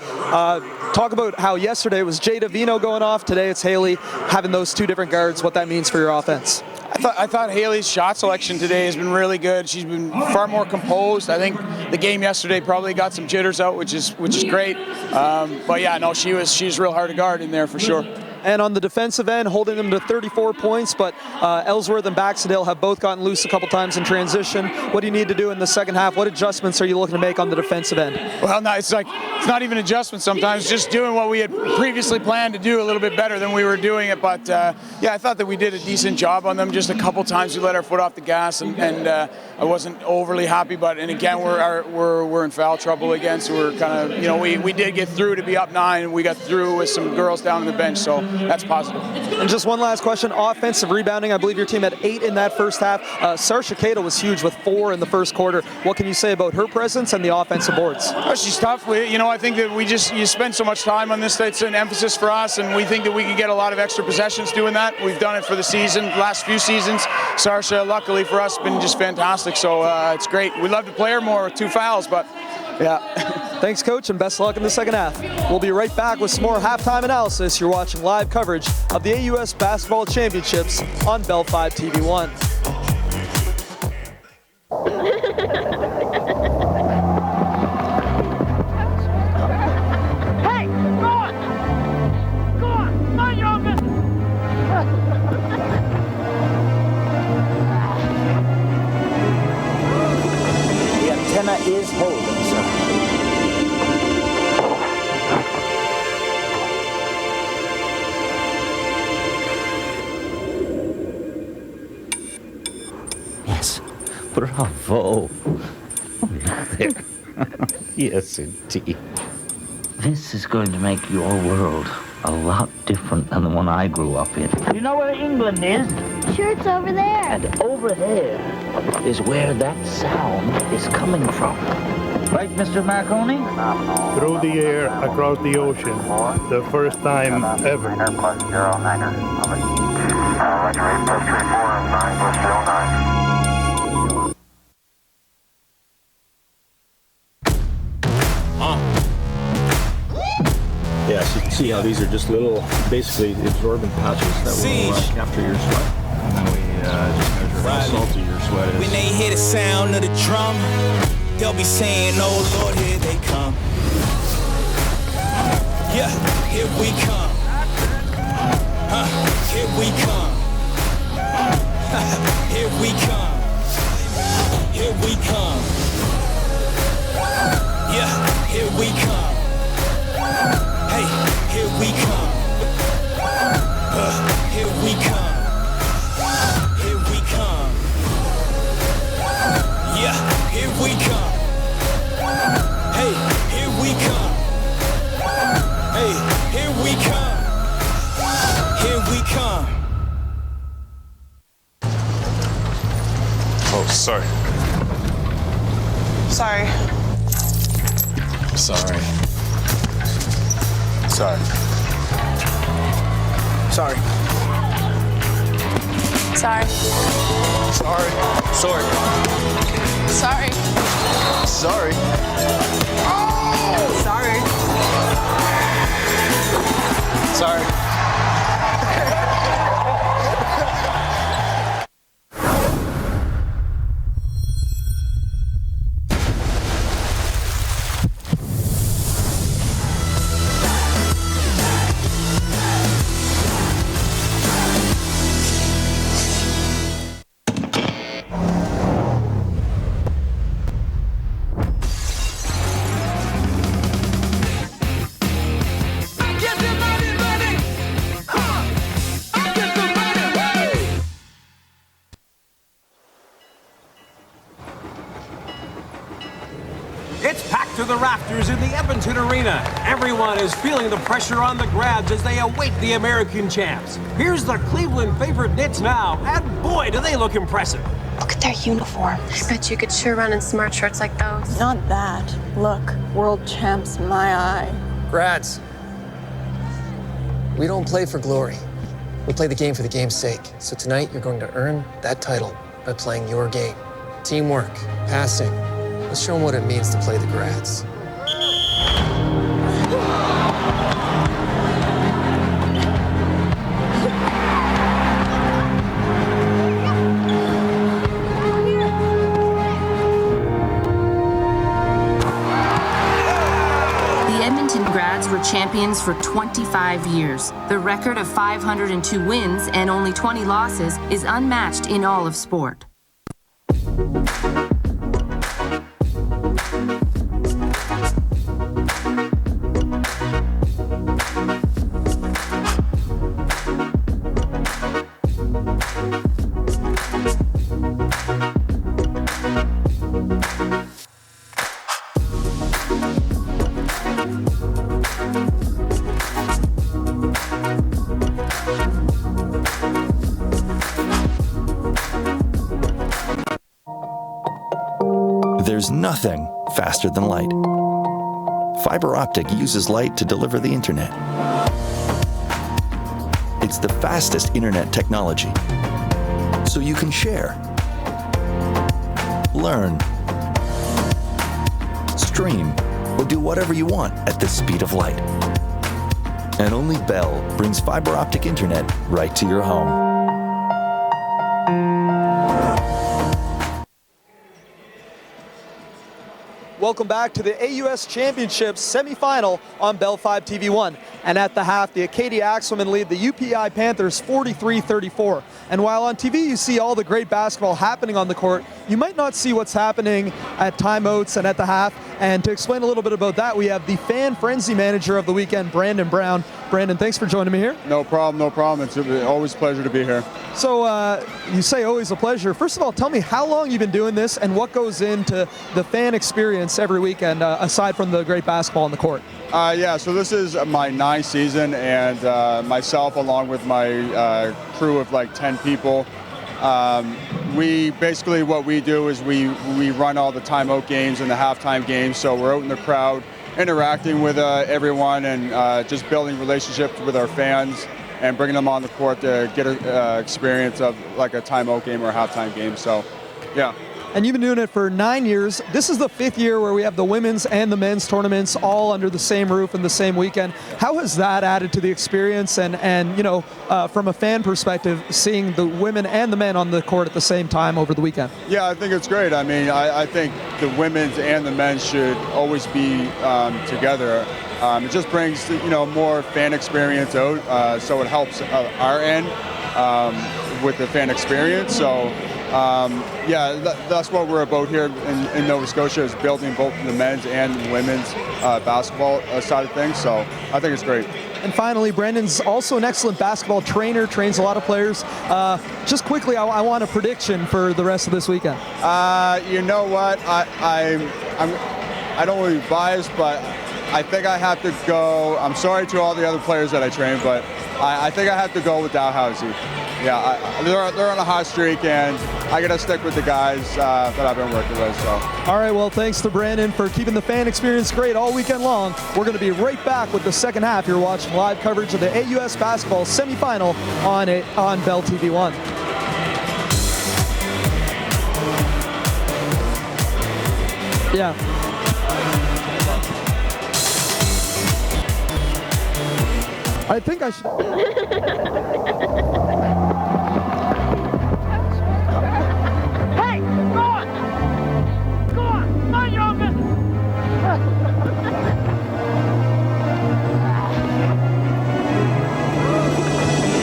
Talk about how yesterday it was Jada Vino going off. Today it's Haley, having those two different guards, what that means for your offense. I thought Haley's shot selection today has been really good. She's been far more composed. I think the game yesterday probably got some jitters out, which is great. But yeah, no, she's real hard to guard in there for sure. And on the defensive end, holding them to 34 points, but Ellsworth and Baxendale have both gotten loose a couple times in transition. What do you need to do in the second half? What adjustments are you looking to make on the defensive end? Well, no, it's not even adjustments sometimes, just doing what we had previously planned to do a little bit better than we were doing it. But yeah, I thought that we did a decent job on them. Just a couple times we let our foot off the gas, and I wasn't overly happy. And again, we're in foul trouble again, so we're kind of, you know, we did get through to be up 9, and we got through with some girls down on the bench, so that's positive. And just one last question, offensive rebounding. I believe your team had 8 in that first half. Sarsha Cato was huge with 4 in the first quarter. What can you say about her presence and the offensive boards? Oh, she's tough. I think that you spend so much time on this. It's an emphasis for us, and we think that we can get a lot of extra possessions doing that. We've done it for the season, last few seasons. Sarsha, luckily for us, has been just fantastic. So it's great. We'd love to play her more with 2 fouls, but yeah. Thanks, Coach, and best of luck in the second half. We'll be right back with some more halftime analysis. You're watching live coverage of the AUS Basketball Championships on Bell 5 TV1. Hey, go on! Go on! Mind your own business! The antenna is holding, sir. Yes, bravo. Oh, look there. Yes, indeed. This is going to make your world a lot different than the one I grew up in. You know where England is? Sure, it's over there. And over there is where that sound is coming from. Right, Mr. Marconi? Through the air, across the ocean, the first time ever. Yeah, so you can see how these are just little, basically absorbent patches that will capture your sweat. And then we just measure how salty your sweaters. When they hear the sound of the drum, they'll be saying, oh Lord, here they come. Yeah, here we come. Here we come. Here we come. Here we come. Yeah, here we come. Hey, here we come. Here we come. Here we come. Yeah, here we come. Hey, here we come. Hey, here we come. Here we come. Oh, sorry. Sorry. Sorry. Sorry. Sorry. Sorry. Sorry. Sorry. Sorry. Sorry. Oh! Sorry. Sorry. It's packed to the rafters in the Edmonton Arena. Everyone is feeling the pressure on the Grabs as they await the American champs. Here's the Cleveland favorite Knits now, and boy, do they look impressive. Look at their uniform. I bet you could sure run in smart shirts like those. Not that. Look, world champs, my eye. Grads, we don't play for glory. We play the game for the game's sake. So tonight, you're going to earn that title by playing your game. Teamwork, passing. Let's show them what it means to play the Grads. The Edmonton Grads were champions for 25 years. The record of 502 wins and only 20 losses is unmatched in all of sport. There's nothing faster than light. Fiber optic uses light to deliver the internet. It's the fastest internet technology, so you can share, learn, stream, or do whatever you want at the speed of light. And only Bell brings fiber optic internet right to your home. Welcome back to the AUS Championships semifinal on Bell 5 TV1. And at the half, the Acadia Axewomen lead the UPEI Panthers 43-34. And while on TV you see all the great basketball happening on the court, you might not see what's happening at timeouts and at the half. And to explain a little bit about that, we have the fan frenzy manager of the weekend, Brandon Brown. Brandon, thanks for joining me here. No problem, no problem. It's always a pleasure to be here. So you say always a pleasure. First of all, tell me how long you've been doing this and what goes into the fan experience every weekend, aside from the great basketball on the court. Yeah, so this is my 9th season, and myself, along with my crew of like 10 people, we basically, what we do is we run all the timeout games and the halftime games. So we're out in the crowd, interacting with everyone, and just building relationships with our fans and bringing them on the court to get an experience of like a timeout game or a halftime game. So, yeah. and you've been doing it for 9 years. This is the 5th year where we have the women's and the men's tournaments all under the same roof in the same weekend. How has that added to the experience and you know, from a fan perspective, seeing the women and the men on the court at the same time over the weekend? Yeah, I think it's great. I mean, I think the women's and the men's should always be together. It just brings, you know, more fan experience out, so it helps our end with the fan experience. So, yeah, that's what we're about here in Nova Scotia, is building both the men's and women's basketball side of things. So I think it's great. And finally, Brandon's also an excellent basketball trainer, trains a lot of players. Just quickly, I want a prediction for the rest of this weekend. You know what? I don't want to be biased, but I think I have to go. I'm sorry to all the other players that I train, but I think I have to go with Dalhousie. Yeah, they're on a hot streak, and I got to stick with the guys that I've been working with. So. All right, well, thanks to Brandon for keeping the fan experience great all weekend long. We're going to be right back with the second half. You're watching live coverage of the AUS basketball semifinal on Bell TV 1. Yeah. I think I should. Hey, go on! Go on! Mind your own business!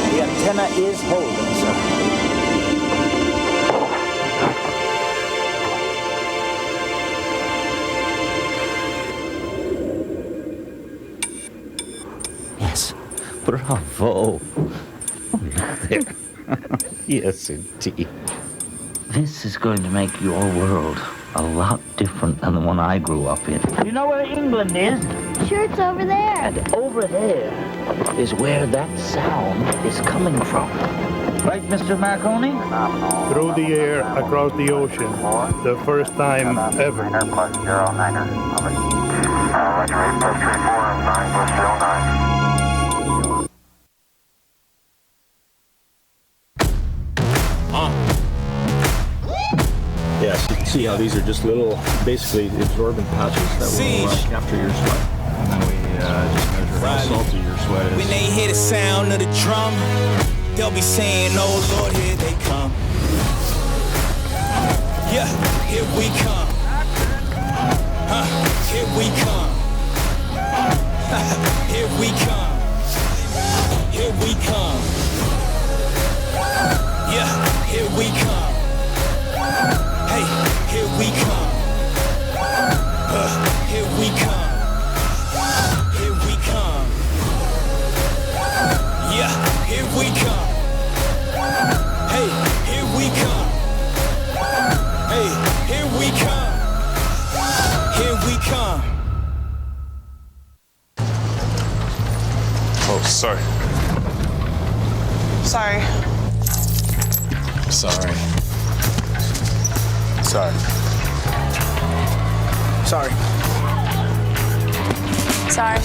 The antenna is holding, sir. Yes. Bravo. Oh, look there. Yes, indeed. This is going to make your world a lot different than the one I grew up in. You know where England is? Sure, it's over there. And over there is where that sound is coming from. Right, Mr. Marconi? Through the air, across the ocean, the first time ever. Roger, 8 plus 34 and 9 plus 09. Yeah, so you can see how these are just little, basically absorbent patches that will capture your sweat. And then we just measure how salty your sweat is. When they hear the sound of the drum, they'll be saying, oh Lord, here they come. Yeah, here we come. Here we come. Here we come. Here we come. Yeah, here we come. Hey, here we come. Here we come. Here we come. Yeah, here we come. Hey, here we come. Hey, here we come. Here we come. Oh, sorry. Sorry. Sorry. Sorry. Sorry. Sorry. Sorry.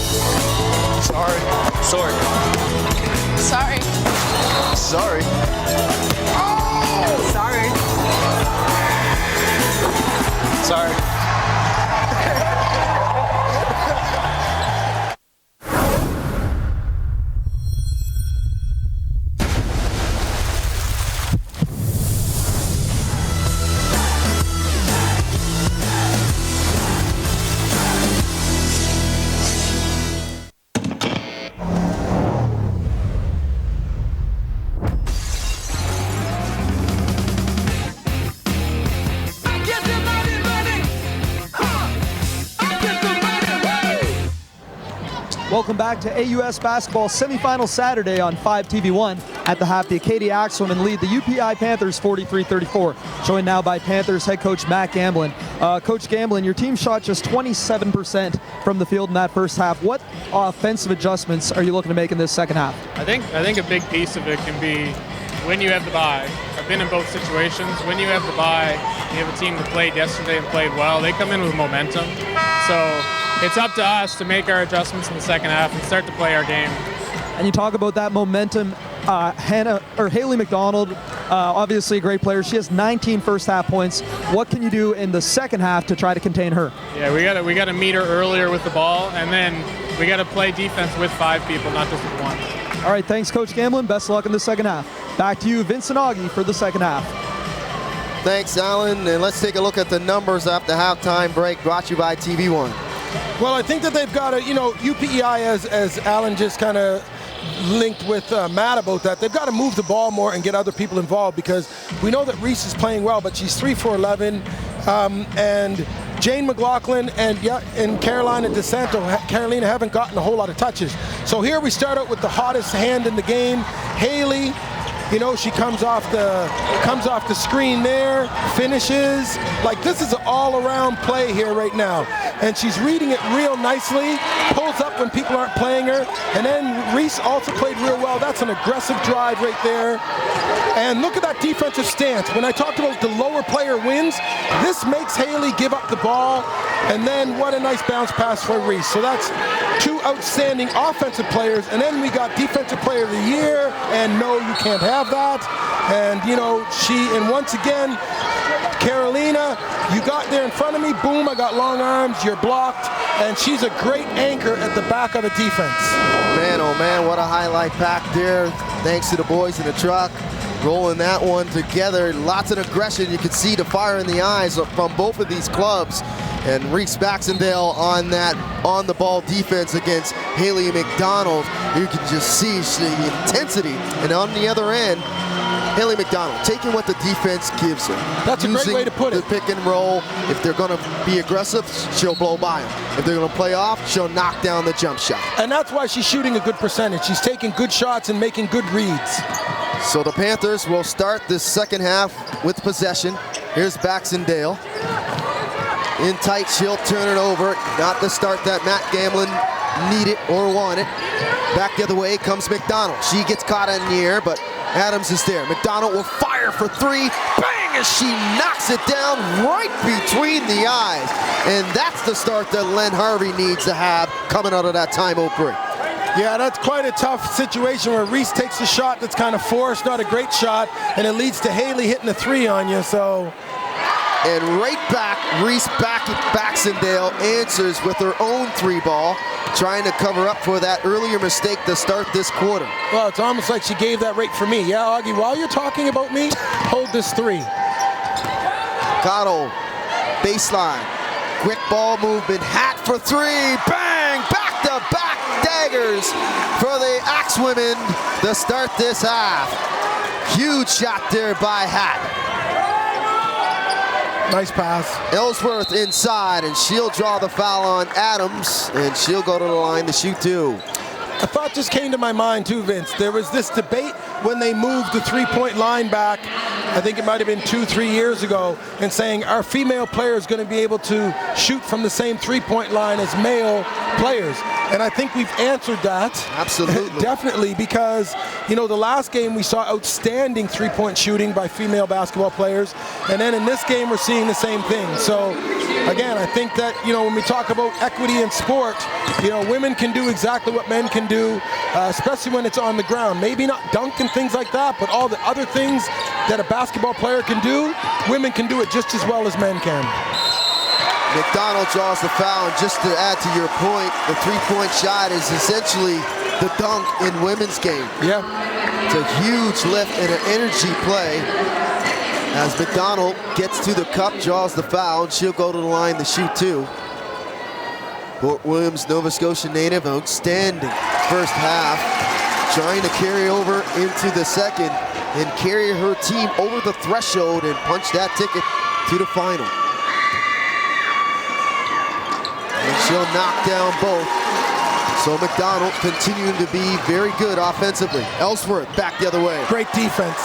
Sorry. Sorry. Sorry. Sorry. Sorry. Welcome back to AUS Basketball Semifinal Saturday on 5 TV1. At the half, the Acadia Axewomen lead the UPEI Panthers 43-34. Joined now by Panthers head coach Matt Gamblin. Coach Gamblin, your team shot just 27% from the field in that first half. What offensive adjustments are you looking to make in this second half? I think a big piece of it can be when you have the bye. I've been in both situations. When you have the bye, you have a team that played yesterday and played well. They come in with momentum. So it's up to us to make our adjustments in the second half and start to play our game. And you talk about that momentum. Haley McDonald, obviously a great player. She has 19 first half points. What can you do in the second half to try to contain her? Yeah, we gotta meet her earlier with the ball, and then we gotta play defense with 5 people, not just with 1. All right, thanks, Coach Gamblin. Best of luck in the second half. Back to you, Vincent Augie, for the second half. Thanks, Alan. And let's take a look at the numbers after halftime break, brought to you by TV1. Well, I think that they've got UPEI, as Alan just kind of linked with Matt about that, they've got to move the ball more and get other people involved, because we know that Reese is playing well, but she's 3 for 11, and Jane McLaughlin and Carolina Carolina haven't gotten a whole lot of touches. So here we start out with the hottest hand in the game, Haley. She comes off the screen there, finishes. Like, this is an all-around play here right now. And she's reading it real nicely, pulls up when people aren't playing her. And then Reese also played real well. That's an aggressive drive right there. And look at that defensive stance. When I talked about the lower player wins, this makes Haley give up the ball. And then what a nice bounce pass for Reese. So that's 2 outstanding offensive players. And then we got defensive player of the year. And no, you can't have that. And and once again, Carolina, you got there in front of me, boom, I got long arms, you're blocked, and she's a great anchor at the back of a defense. Man, oh man, what a highlight pack there. Thanks to the boys in the truck, rolling that one together. Lots of aggression. You could see the fire in the eyes from both of these clubs. And Reese Baxendale on that on-the-ball defense against Haley McDonald. You can just see the intensity. And on the other end, Haley McDonald taking what the defense gives her. That's a great way to put it. The pick and roll. If they're going to be aggressive, she'll blow by them. If they're going to play off, she'll knock down the jump shot. And that's why she's shooting a good percentage. She's taking good shots and making good reads. So the Panthers will start this second half with possession. Here's Baxendale. In tight, she'll turn it over. Not the start that Matt Gamblin needed or wanted. Back the other way comes McDonald. She gets caught in the air, but Adams is there. McDonald will fire for 3. Bang! As she knocks it down right between the eyes. And that's the start that Len Harvey needs to have coming out of that timeout break. Yeah, that's quite a tough situation where Reese takes a shot that's kind of forced, not a great shot, and it leads to Haley hitting a 3 on you, so... And right back, Reese Baxendale answers with her own 3 ball, trying to cover up for that earlier mistake to start this quarter. Well, it's almost like she gave that right for me. Yeah, Augie, while you're talking about me, hold this 3. Cottle, baseline, quick ball movement, hat for 3, bang, back-to-back daggers for the Axewomen to start this half. Huge shot there by Hat. Nice pass. Ellsworth inside, and she'll draw the foul on Adams, and she'll go to the line to shoot 2. A thought just came to my mind too, Vince. There was this debate when they moved the 3-point line back, I think it might have been 2-3 years ago, and saying our female player is going to be able to shoot from the same 3-point line as male players. And I think we've answered that. Absolutely. Definitely, because, the last game we saw outstanding 3-point shooting by female basketball players. And then in this game, we're seeing the same thing. So, again, I think that, when we talk about equity in sport, women can do exactly what men can do, especially when it's on the ground. Maybe not dunk and things like that, but all the other things that a basketball player can do, women can do it just as well as men can. McDonald draws the foul, and just to add to your point, the 3-point shot is essentially the dunk in women's game. Yeah. It's a huge lift and an energy play. As McDonald gets to the cup, draws the foul, and she'll go to the line to shoot 2. Fort Williams, Nova Scotia native, outstanding first half, trying to carry over into the second and carry her team over the threshold and punch that ticket to the final. And she'll knock down both. So McDonald continuing to be very good offensively. Ellsworth back the other way. Great defense.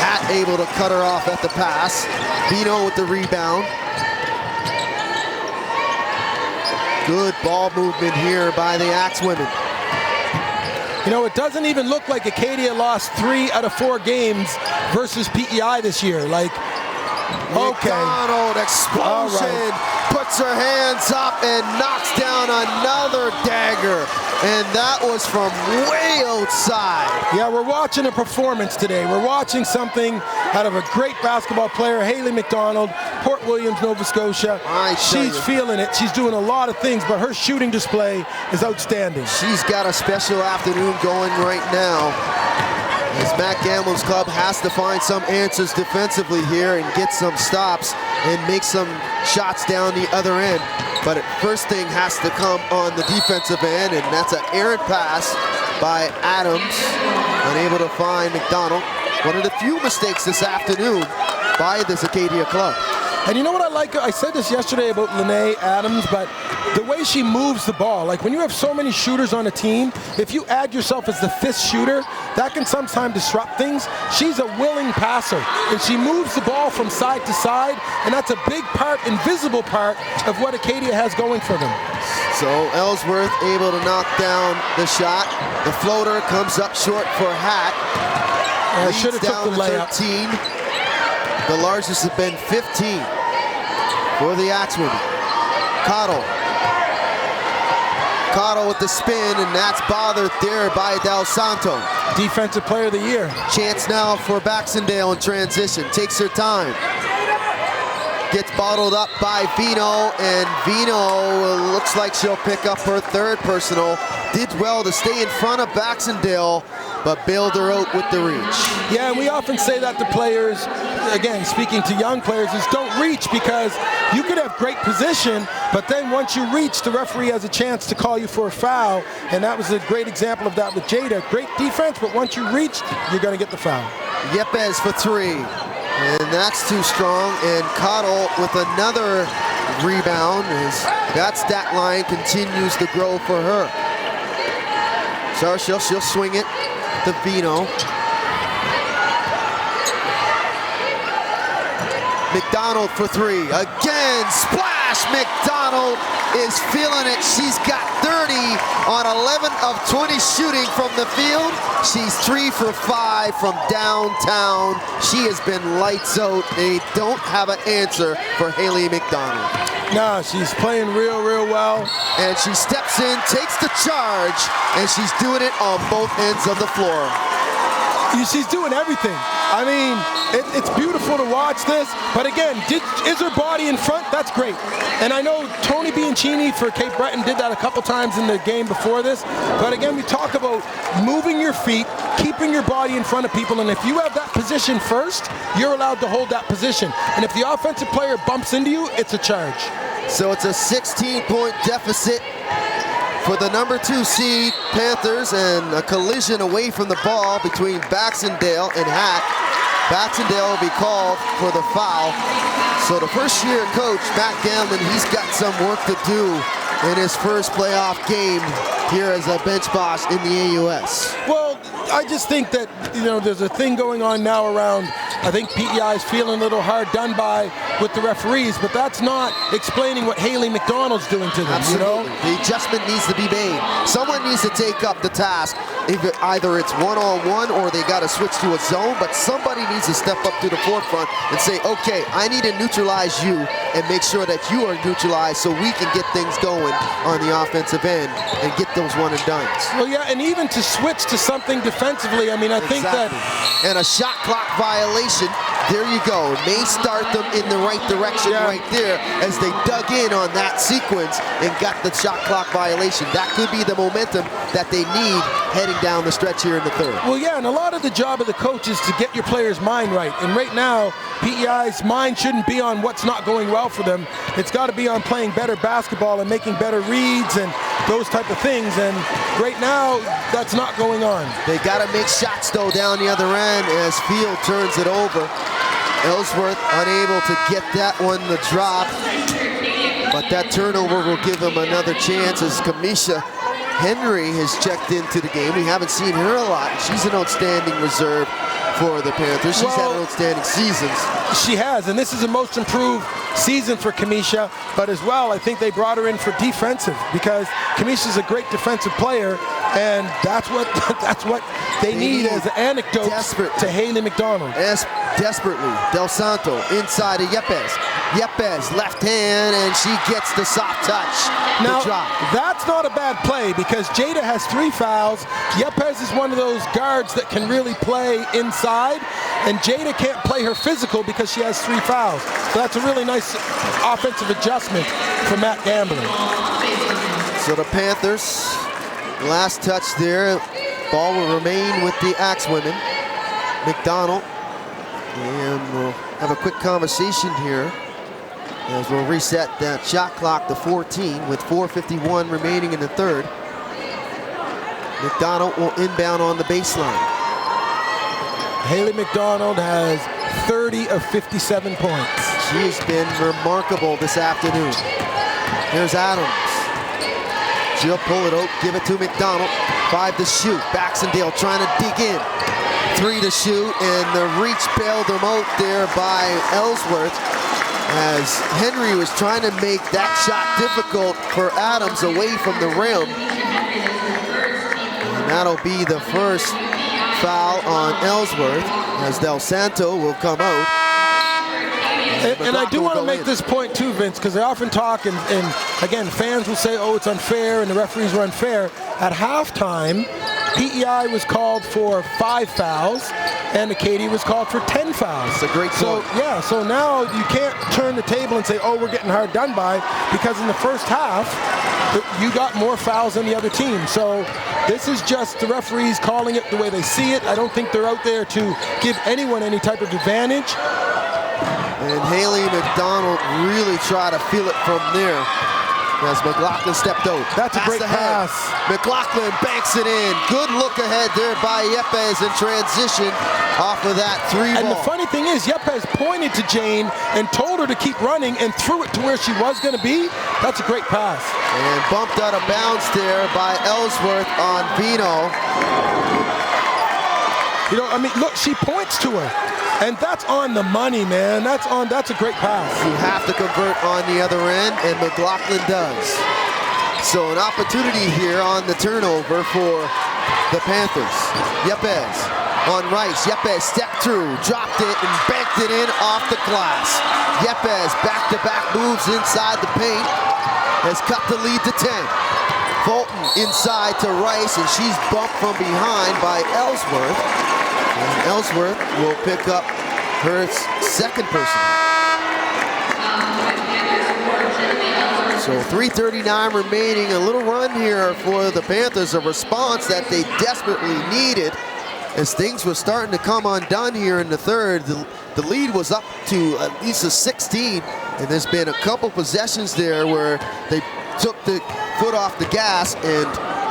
Hat able to cut her off at the pass. Bino with the rebound. Good ball movement here by the Axewomen. It doesn't even look like Acadia lost 3 out of 4 games versus PEI this year. Like, okay. McDonald explosion. puts her hands up and knocks down another dagger. And that was from way outside. Yeah, we're watching a performance today. We're watching something out of a great basketball player, Haley McDonald, Port Williams, Nova Scotia. She's feeling it. She's doing a lot of things, but her shooting display is outstanding. She's got a special afternoon going right now, as Matt Gamblin's club has to find some answers defensively here and get some stops and make some shots down the other end. But first thing has to come on the defensive end, and that's an errant pass by Adams, unable to find McDonald. One of the few mistakes this afternoon by this Acadia club. And you know what I like? I said this yesterday about Lene Adams, but the way she moves the ball, like when you have so many shooters on a team, if you add yourself as the fifth shooter, that can sometimes disrupt things. She's a willing passer, and she moves the ball from side to side, and that's a big part, invisible part, of what Acadia has going for them. So Ellsworth able to knock down the shot. The floater comes up short for Hat. Should have took the layup. 13. The largest has been 15 for the Axewomen. Cottle with the spin, and that's bothered there by Del Santo. Defensive player of the year. Chance now for Baxendale in transition. Takes her time. Gets bottled up by Vino, and Vino looks like she'll pick up her third personal. Did well to stay in front of Baxendale, but bailed her out with the reach. Yeah, and we often say that to players, again, speaking to young players, is don't reach, because you could have great position, but then once you reach, the referee has a chance to call you for a foul, and that was a great example of that with Jada. Great defense, but once you reach, you're going to get the foul. Yepes for three, and that's too strong, and Cottle with another rebound as that stat line continues to grow for her. So she'll swing it to Vino. McDonald for three. Again, splash! McDonald is feeling it. She's got 30 on 11 of 20 shooting from the field. She's 3 for 5 from downtown. She has been lights out. They don't have an answer for Haley McDonald. No, she's playing real well. And she steps in, takes the charge, and she's doing it on both ends of the floor. She's doing everything. I mean, it's beautiful to watch this, but again, is her body in front? That's great. And I know Tony Bianchini for Cape Breton did that a couple times in the game before this, but again, we talk about moving your feet, keeping your body in front of people, and if you have that position first, you're allowed to hold that position. And if the offensive player bumps into you, it's a charge. So it's a 16-point deficit for the number 2 seed Panthers, and a collision away from the ball between Baxendale and Hat. Baxendale will be called for the foul. So the first-year coach, Matt Gamlin, he's got some work to do in his first playoff game here as a bench boss in the AUS. Well, I just think that, there's a thing going on now around, I think PEI is feeling a little hard done by with the referees, but that's not explaining what Haley McDonald's doing to them. Absolutely. The adjustment needs to be made. Someone needs to take up the task. Either it's one-on-one or they got to switch to a zone, but somebody needs to step up to the forefront and say, okay, I need to neutralize you and make sure that you are neutralized so we can get things going on the offensive end and get those one-and-dones. Well, yeah, and even to switch to something defensively, I mean, I think that... And a shot clock violation, there you go. It may start them in the right direction right there as they dug in on that sequence and got the shot clock violation. That could be the momentum that they need heading down the stretch here in the third. Well, yeah, and a lot of the job of the coach is to get your players' mind right. And right now, PEI's mind shouldn't be on what's not going well for them. It's got to be on playing better basketball and making better reads and those type of things. And right now, that's not going on. They got to make shots, though, down the other end as Field turns it over. Ellsworth unable to get that one to drop, but that turnover will give him another chance as Kamisha Henry has checked into the game. We haven't seen her a lot. She's an outstanding reserve for the Panthers. She's had outstanding seasons. She has, and this is a most improved season for Kamisha, but as well, I think they brought her in for defensive because Kamisha's a great defensive player, and that's what they need as an anecdote to Haley McDonald. Desperately, Del Santo inside of Yepes. Yepes, left hand, and she gets the soft touch. Now, the drop. That's not a bad play because Jada has 3 fouls. Yepes is one of those guards that can really play inside, and Jada can't play her physical because she has 3 fouls. So that's a really nice offensive adjustment for Matt Gambling. So the Panthers, last touch there. Ball will remain with the Axewomen. McDonald. And we'll have a quick conversation here as we'll reset that shot clock to 14 with 4:51 remaining in the third. McDonald will inbound on the baseline. Haley McDonald has 30 of 57 points. She has been remarkable this afternoon. Here's Adams. She'll pull it out, give it to McDonald. 5 to shoot. Baxendale trying to dig in. 3 to shoot, and the reach bailed them out there by Ellsworth as Henry was trying to make that shot difficult for Adams away from the rim. And that'll be the first foul on Ellsworth as Del Santo will come out. And I do want to make this point too, Vince, because I often talk, and again, fans will say, oh, it's unfair, and the referees were unfair. At halftime, PEI was called for 5 fouls, and Acadia was called for 10 fouls. That's a great point. So now you can't turn the table and say, oh, we're getting hard done by, because in the first half, you got more fouls than the other team. So this is just the referees calling it the way they see it. I don't think they're out there to give anyone any type of advantage. And Haley McDonald really tried to feel it from there as McLaughlin stepped out. That's a great pass. McLaughlin banks it in. Good look ahead there by Yepes in transition off of that 3 ball. And the funny thing is, Yepes pointed to Jane and told her to keep running and threw it to where she was going to be. That's a great pass. And bumped out of bounds there by Ellsworth on Vino. You know, I mean, look, she points to her. And that's on the money, man. That's a great pass. You have to convert on the other end, and McLaughlin does. So an opportunity here on the turnover for the Panthers. Yepes on Rice. Yepes stepped through, dropped it, and banked it in off the glass. Yepes back-to-back moves inside the paint, has cut the lead to 10. Fulton inside to Rice, and she's bumped from behind by Ellsworth. And Ellsworth will pick up her second person. So 3:39 remaining, a little run here for the Panthers, a response that they desperately needed as things were starting to come undone here in the third. The lead was up to at least a 16, and there's been a couple possessions there where they took the foot off the gas and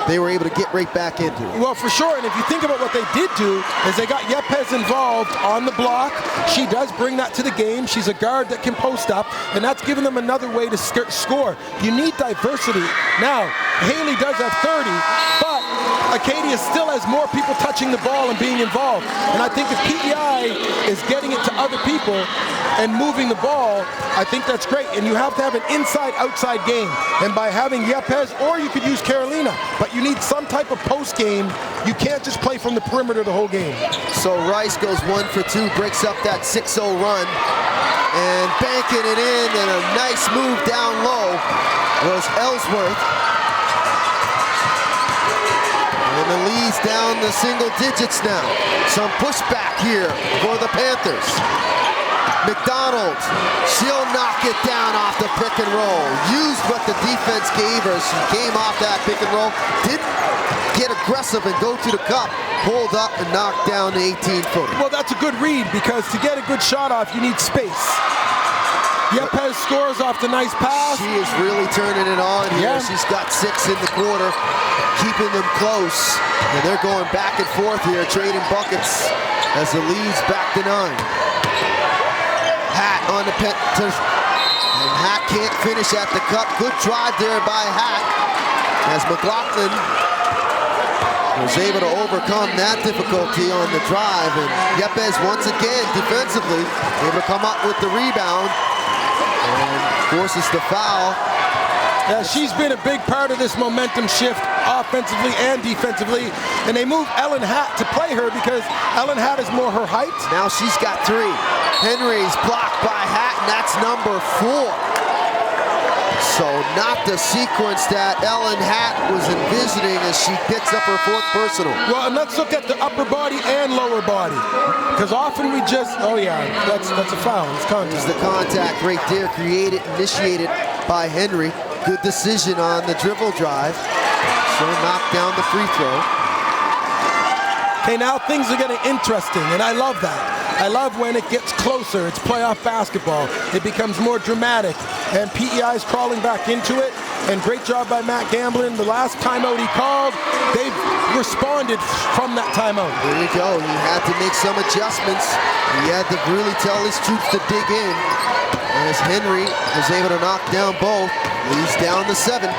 they were able to get right back into it. Well, for sure, and if you think about what they did do, is they got Yepes involved on the block. She does bring that to the game. She's a guard that can post up, and that's given them another way to score. You need diversity. Now, Haley does have 30, but Acadia still has more people touching the ball and being involved. And I think if PEI is getting it to other people and moving the ball, I think that's great. And you have to have an inside-outside game. And by having Yepes, or you could use Carolina, but you need some type of post game. You can't just play from the perimeter the whole game. So Rice goes 1 for 2, breaks up that 6-0 run, and banking it in, and a nice move down low was Ellsworth. And the lead's down to single digits now. Some pushback here for the Panthers. McDonald, she'll knock it down off the pick and roll. Used what the defense gave her. She came off that pick and roll. Didn't get aggressive and go to the cup. Pulled up and knocked down the 18-footer. Well, that's a good read because to get a good shot off, you need space. Yepes scores off the nice pass. She is really turning it on here. Yeah. She's got 6 in the quarter, keeping them close. And they're going back and forth here, trading buckets as the lead's back to 9. Hat on the Panthers, and Hat can't finish at the cup. Good drive there by Hat as McLaughlin was able to overcome that difficulty on the drive, and Yepes once again defensively able to come up with the rebound and forces the foul. Yeah, she's been a big part of this momentum shift offensively and defensively. And they moved Ellen Hatt to play her because Ellen Hatt is more her height. Now she's got 3. Henry's blocked by Hatt, and that's number 4. So not the sequence that Ellen Hatt was envisioning as she picks up her 4th personal. Well, and let's look at the upper body and lower body. Because often we just, oh yeah, that's a foul. It's contact. It's the contact right there, initiated by Henry. Good decision on the dribble drive. She'll knock down the free throw. Okay, now things are getting interesting, and I love that. I love when it gets closer. It's playoff basketball. It becomes more dramatic, and PEI is crawling back into it, and great job by Matt Gamblin. The last timeout he called, they've responded from that timeout. There you go. He had to make some adjustments. He had to really tell his troops to dig in. As Henry was able to knock down both, he's down to 7.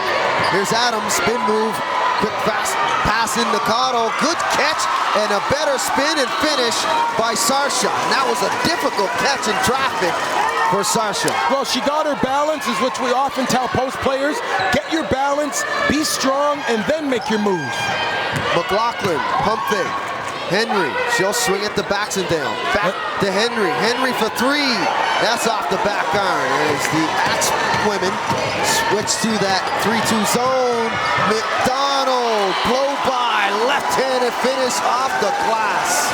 Here's Adams, spin move, quick fast pass in the Cotto, good catch, and a better spin and finish by Sarsha. And that was a difficult catch in traffic for Sarsha. Well, she got her balance, is what we often tell post players. Get your balance, be strong, and then make your move. McLaughlin, pump fake. Henry, she'll swing at the Baxendale. Back to Henry. Henry for 3. That's off the back iron. As the Axewomen switch to that 3-2 zone. McDonald, blow by, left-handed finish off the glass.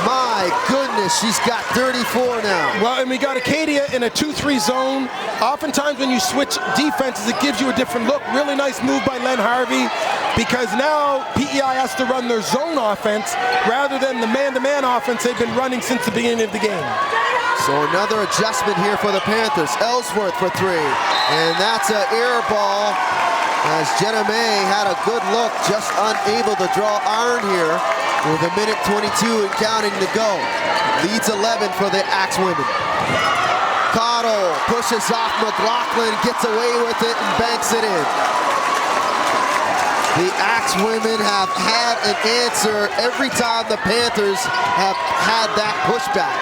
My goodness, she's got 34 now. Well, and we got Acadia in a 2-3 zone. Oftentimes when you switch defenses, it gives you a different look. Really nice move by Len Harvey, because now PEI has to run their zone offense rather than the man-to-man offense they've been running since the beginning of the game. So another adjustment here for the Panthers. Ellsworth for 3, and that's an air ball as Jenna May had a good look, just unable to draw iron here with 1:22 and counting to go. Leads 11 for the Axewomen. Cotto pushes off McLaughlin, gets away with it, and banks it in. The Axewomen have had an answer every time the Panthers have had that pushback.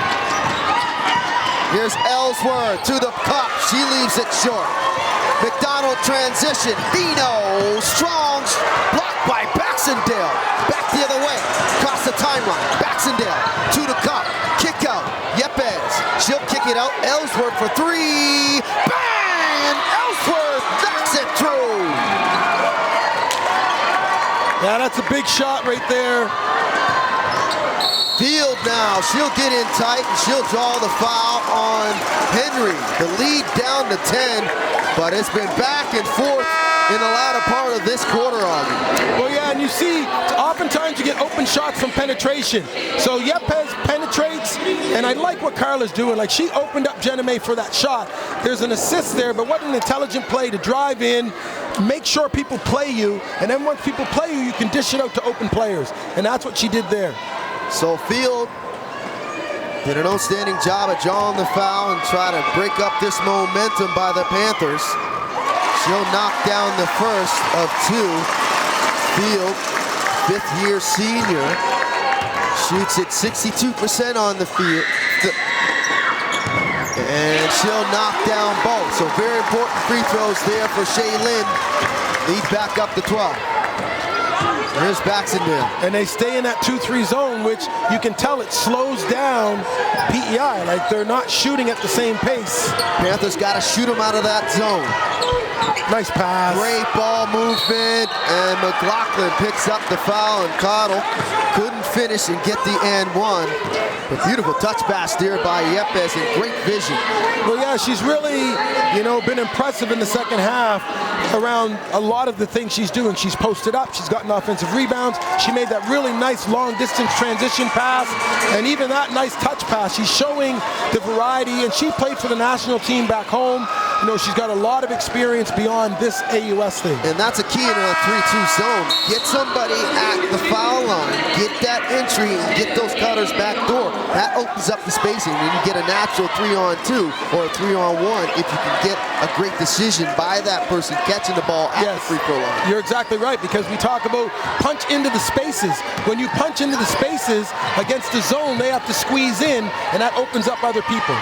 Here's Ellsworth to the cup. She leaves it short. McDonald transition. Vino, strong, blocked by Baxendale. Back the other way. Across the timeline. Baxendale to the cup. Kick out. Yepes. She'll kick it out. Ellsworth for 3. Bang! Ellsworth knocks it through. Yeah, that's a big shot right there. Field now, she'll get in tight and she'll draw the foul on Henry. The lead down to 10, but it's been back and forth in the latter part of this quarter, Augie. Well, yeah, and you see, oftentimes you get open shots from penetration. So Yepes penetrates, and I like what Carla's doing. Like, she opened up Jenna May for that shot. There's an assist there, but what an intelligent play to drive in, make sure people play you, and then once people play you, you can dish it out to open players. And that's what she did there. So Field did an outstanding job at drawing the foul and try to break up this momentum by the Panthers. She'll knock down the first of 2. Field, 5th-year senior, shoots at 62% on the field. And she'll knock down both. So very important free throws there for Shaylin. Lead back up to 12. Here's Baxendale. And they stay in that 2-3 zone, which you can tell it slows down PEI. Like, they're not shooting at the same pace. Panthers got to shoot them out of that zone. Nice pass. Great ball movement, and McLaughlin picks up the foul, and Cottle couldn't finish and get the and one. A beautiful touch pass there by Yepes, and great vision. Well, yeah, she's really, been impressive in the second half around a lot of the things she's doing. She's posted up, she's gotten offensive rebounds, she made that really nice long-distance transition pass, and even that nice touch pass. She's showing the variety, and she played for the national team back home. She's got a lot of experience beyond this AUS thing. And that's a key in a 3-2 zone. Get somebody at the foul line, get that entry, and get those cutters back door. That opens up the spacing, and you get a natural 3-on-2 or a 3-on-1 if you can get a great decision by that person catching the ball at the free throw line. You're exactly right, because we talk about punch into the spaces. When you punch into the spaces against the zone, they have to squeeze in, and that opens up other people.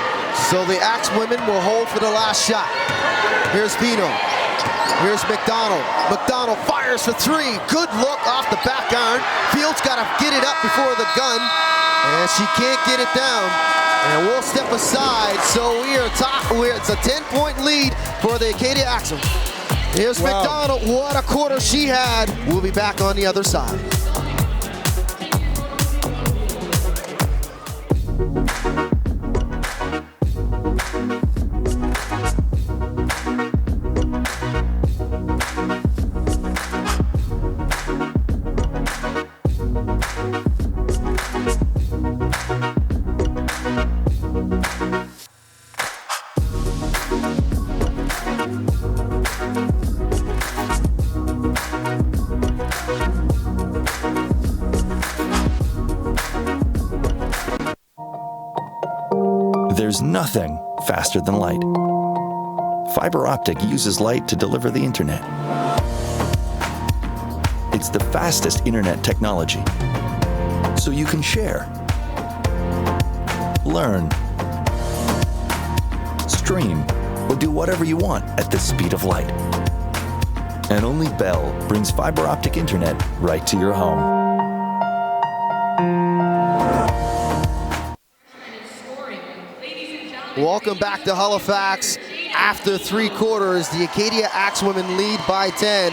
So the Axewomen will hold for the last shot. Here's Pino. Pino, 3, 2, 1, 2. 2 to the cup. Kick out. Yepes. She'll kick it out. Ellsworth. Ellsworth for 3. Bang! Ellsworth knocks it through. So the Axewomen will hold for the last shot. Here's McDonald. McDonald fires for three. Good look off the back iron. Fields got to get it up before the gun, and she can't get it down. And we'll step aside, so we are top. It's a 10-point lead for the Acadia Axewomen. Here's McDonald. What a quarter she had. We'll be back on the other side. There's nothing faster than light. Fiber optic uses light to deliver the internet. It's the fastest internet technology, so you can share, learn, stream, or do whatever you want at the speed of light. And only Bell brings fiber optic internet right to your home. Welcome back to Halifax. After 3 quarters, the Acadia Axewomen lead by 10.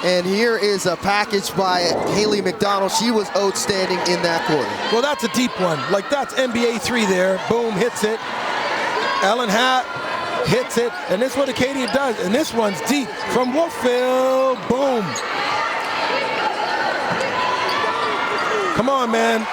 And here is a package by Haley McDonald. She was outstanding in that quarter. Well, that's a deep one. Like, that's NBA 3 there. Boom, hits it. Ellen Hatt hits it. And this is what Acadia does. And this one's deep from Wolfville. Boom. Come on, man.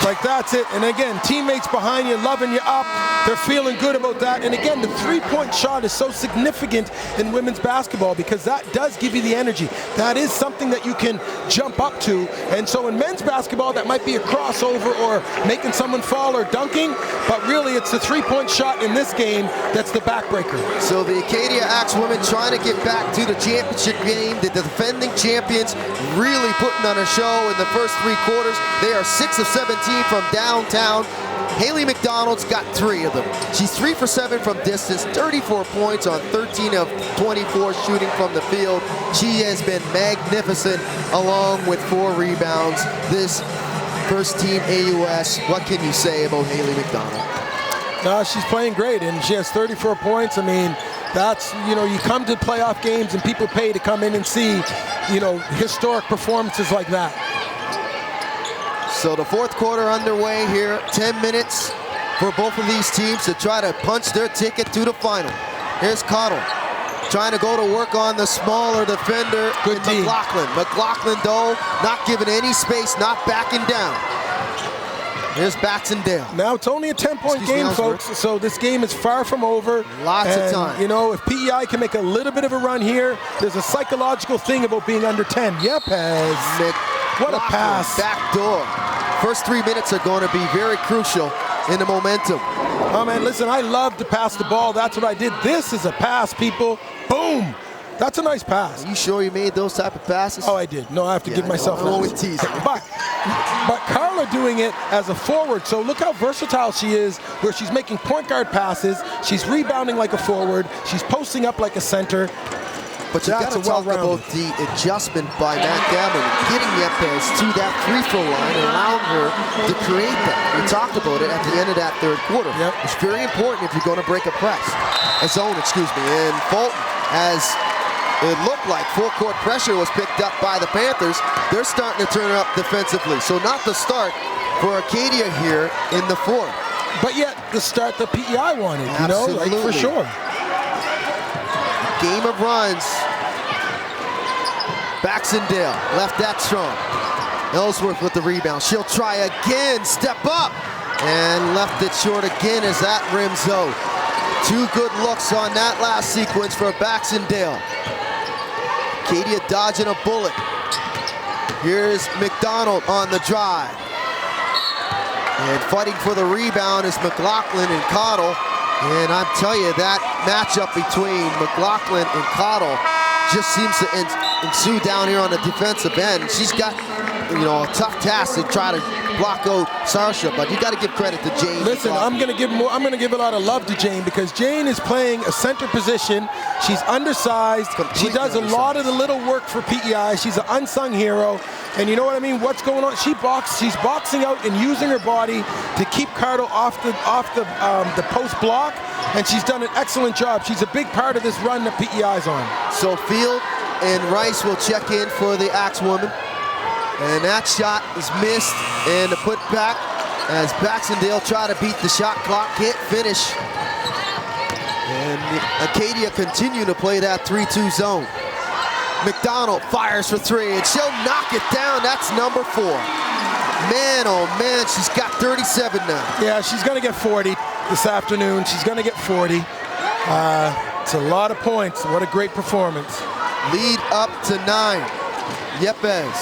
Like, that's it. And again, teammates behind you, loving you up. They're feeling good about that. And again, the three-point shot is so significant in women's basketball because that does give you the energy. That is something that you can jump up to. And so in men's basketball, that might be a crossover or making someone fall or dunking. But really, it's the three-point shot in this game that's the backbreaker. So the Acadia Axewomen trying to get back to the championship game. The defending champions really putting on a show in the first 3 quarters. They are 6 of 17 from downtown. Haley McDonald's got 3 of them. She's 3 for 7 from distance, 34 points on 13 of 24 shooting from the field. She has been magnificent along with 4 rebounds. This first team AUS, what can you say about Haley McDonald? She's playing great, and she has 34 points. I mean, that's, you know, you come to playoff games and people pay to come in and see, you know, historic performances like that. So the 4th quarter underway here. 10 minutes for both of these teams to try to punch their ticket to the final. Here's Cottle trying to go to work on the smaller defender. Good McLaughlin. McLaughlin, though, not giving any space, not backing down. Here's Baxendale. Now it's only a 10-point game, folks, so this game is far from over. Lots of time. You know, if PEI can make a little bit of a run here, there's a psychological thing about being under 10. Yepes. What a pass. Back door. First 3 minutes are going to be very crucial in the momentum. Oh, man, listen, I love to pass the ball. That's what I did. This is a pass, people. Boom. That's a nice pass. Are you sure you made those type of passes? Oh, I did. No, I have to give myself I'm always teasing. But Carla doing it as a forward, so look how versatile she is, where she's making point guard passes, she's rebounding like a forward, she's posting up like a center. But you got to talk about the adjustment by Matt Gammon, getting Yepes to that free throw line and allowing her to create that. We talked about it at the end of that 3rd quarter. Yep. It's very important if you're going to break a press. A zone, excuse me. And Fulton, as it looked like full court pressure was picked up by the Panthers, they're starting to turn it up defensively. So not the start for Acadia here in the 4th. But yet the start that PEI wanted, you know, like for sure. Game of runs. Baxendale left that strong. Ellsworth with the rebound. She'll try again, step up, and left it short again as that rims out. 2 good looks on that last sequence for Baxendale. Acadia dodging a bullet. Here's McDonald on the drive. And fighting for the rebound is McLaughlin and Cottle. And I'm telling you, that matchup between McLaughlin and Cottle just seems to ensue down here on the defensive end. She's got a tough task to try to block out Sarsha, but you got to give credit to Jane. Listen, I'm going to give a lot of love to Jane because Jane is playing a center position. She's undersized. She does a lot of the little work for PEI. She's an unsung hero. And you know what I mean? What's going on? She's boxing out and using her body to keep Cardo off the post block, and she's done an excellent job. She's a big part of this run that PEI's on. So Field and Rice will check in for the Axewomen. And that shot is missed, and the put back as Baxendale try to beat the shot clock, can't finish. And Acadia continue to play that 3-2 zone. McDonald fires for three, and she'll knock it down. That's number 4. Man, oh man, she's got 37 now. Yeah, she's gonna get 40 this afternoon. She's gonna get 40. It's a lot of points. What a great performance. Lead up to 9. Yepes.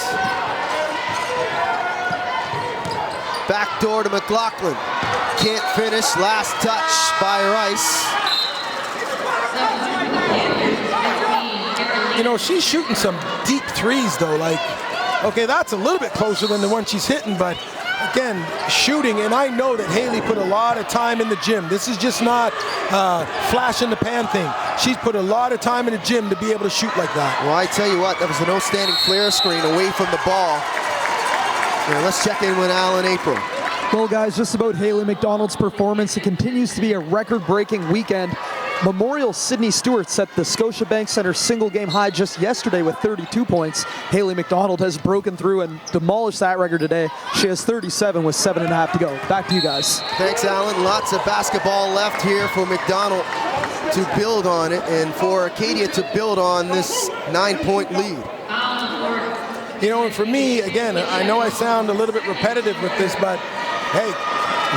Back door to McLaughlin. Can't finish. Last touch by Rice. You know, she's shooting some deep threes, though. Like, okay, that's a little bit closer than the one she's hitting, but again, shooting, and I know that Haley put a lot of time in the gym. This is just not flash in the pan thing. She's put a lot of time in the gym to be able to shoot like that. Well, I tell you what, that was an outstanding flare screen away from the ball. Here, let's check in with Alan April. Well, guys, just about Haley McDonald's performance, it continues to be a record-breaking weekend. Memorial Sydney Stewart set the Scotiabank Centre single-game high just yesterday with 32 points. Haley McDonald has broken through and demolished that record today. She has 37 with 7.5 to go. Back to you guys. Thanks, Alan. Lots of basketball left here for McDonald to build on it, and for Acadia to build on this 9-point lead. You know, and for me, again, I know I sound a little bit repetitive with this, but hey,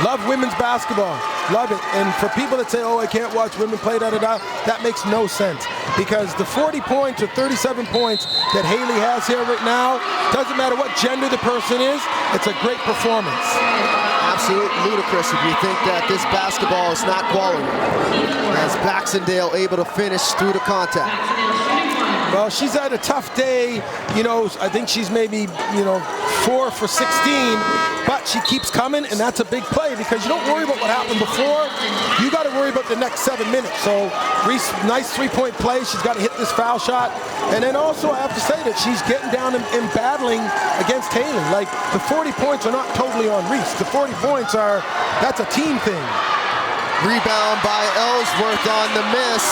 love women's basketball. Love it. And for people that say, oh, I can't watch women play, that makes no sense. Because the 40 points or 37 points that Haley has here right now, doesn't matter what gender the person is, it's a great performance. Absolutely ludicrous if you think that this basketball is not quality. As Baxendale able to finish through the contact. Well, she's had a tough day. You know, I think she's maybe, 4 for 16, but she keeps coming, and that's a big play because you don't worry about what happened before. You got to worry about the next 7 minutes. So, Reese, nice 3-point play. She's got to hit this foul shot. And then also, I have to say that she's getting down and battling against Haley. Like, the 40 points are not totally on Reese. The 40 points that's a team thing. Rebound by Ellsworth on the miss.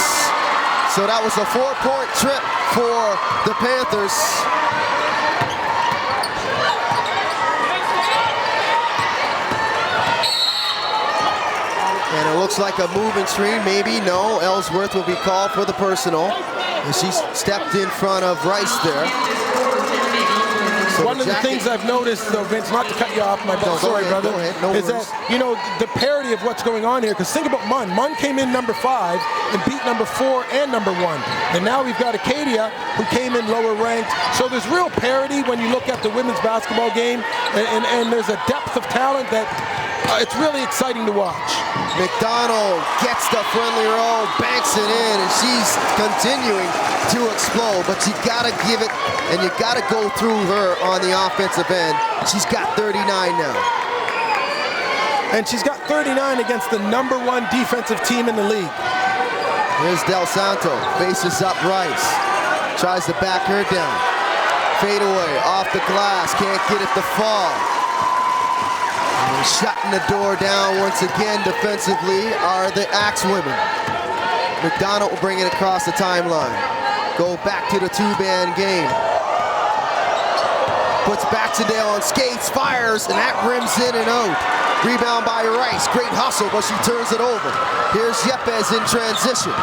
So that was a 4-point trip for the Panthers. And it looks like a moving screen, maybe. No, Ellsworth will be called for the personal. And she stepped in front of Rice there. So one of the things I've noticed, though, Vince, not to cut you off, my bad, sorry, brother, is that, the parity of what's going on here. Because think about Munn. Munn came in number 5 and beat number 4 and number 1. And now we've got Acadia, who came in lower ranked. So there's real parity when you look at the women's basketball game. And there's a depth of talent that it's really exciting to watch. McDonald gets the friendly roll, banks it in, and she's continuing to explode. But you got to give it, and you got to go through her on the offensive end. She's got 39 now. And she's got 39 against the number 1 defensive team in the league. Here's Del Santo, faces up Rice. Tries to back her down. Fade away, off the glass, can't get it to fall. And shutting the door down once again defensively are the Axewomen. McDonald will bring it across the timeline. Go back to the 2-man game. Puts Baxendale on skates, fires, and that rims in and out. Rebound by Rice, great hustle, but she turns it over. Here's Yepes in transition.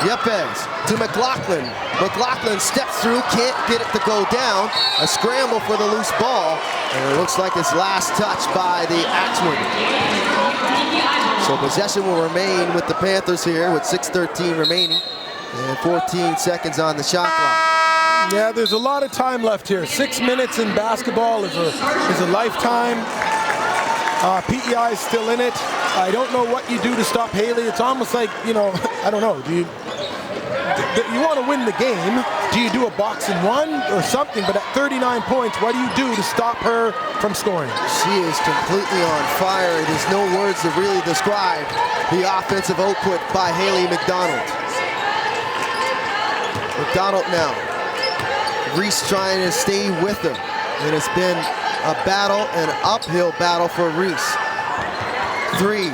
Yepes to McLaughlin. McLaughlin steps through, can't get it to go down. A scramble for the loose ball, and it looks like it's last touch by the Axewomen. So possession will remain with the Panthers here with 6:13 remaining and 14 seconds on the shot clock. Yeah, there's a lot of time left here. 6 minutes in basketball is a lifetime. PEI is still in it. I don't know what you do to stop Haley. It's almost like, I don't know. you want to win the game. Do you do a box and one or something? But at 39 points, what do you do to stop her from scoring? She is completely on fire. There's no words to really describe the offensive output by Haley McDonald. McDonald now. Reese trying to stay with her. And it's been a battle, an uphill battle for Reese. 3,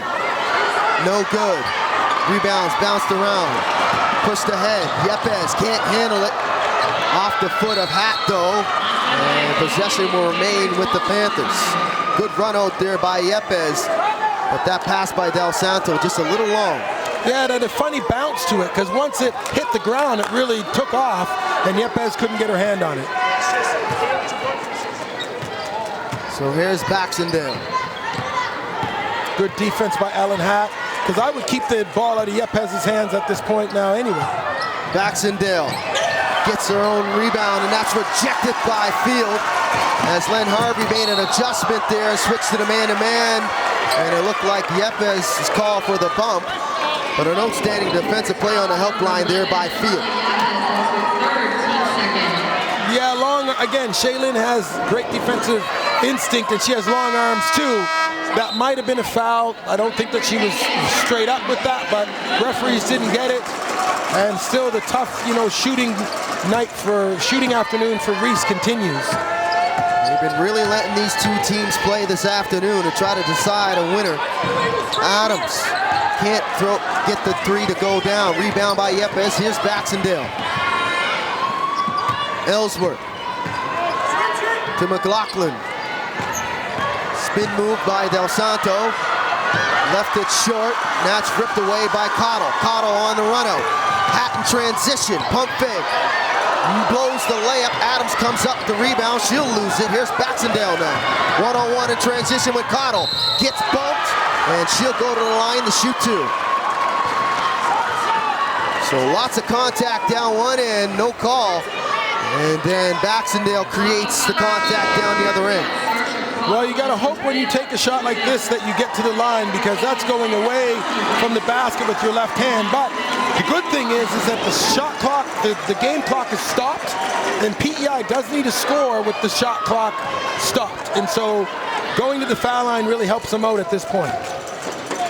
no good. Rebounds bounced around, pushed ahead. Yepes can't handle it. Off the foot of Hat though, and possession will remain with the Panthers. Good run out there by Yepes, but that pass by Del Santo just a little long. Yeah, it had a funny bounce to it, because once it hit the ground, it really took off, and Yepes couldn't get her hand on it. So here's Baxendale. Good defense by Ellen Hatt, because I would keep the ball out of Yepes' hands at this point now anyway. Baxendale gets her own rebound, and that's rejected by Field as Len Harvey made an adjustment there and switched to the man-to-man, and it looked like Yepes is called for the bump, but an outstanding defensive play on the help line there by Field. Yeah, again, Shaylin has great defensive instinct, and she has long arms too. That might have been a foul. I don't think that she was straight up with that, but referees didn't get it. And still the tough, shooting afternoon for Reese continues. They've been really letting these two teams play this afternoon to try to decide a winner. Adams can't get the 3 to go down. Rebound by Yepes. Here's Baxendale. Ellsworth to McLaughlin. Spin move by Del Santo. Left it short. That's ripped away by Cottle. Cottle on the run out. Hatton transition. Pump fake. Blows the layup. Adams comes up with the rebound. She'll lose it. Here's Baxendale now. One-on-one in transition with Cottle. Gets bumped, and she'll go to the line to shoot 2. So lots of contact down one end, no call. And then Baxendale creates the contact down the other end. Well, you got to hope when you take a shot like this that you get to the line, because that's going away from the basket with your left hand. But the good thing is that the shot clock, the game clock is stopped, and PEI does need to score with the shot clock stopped. And so going to the foul line really helps them out at this point.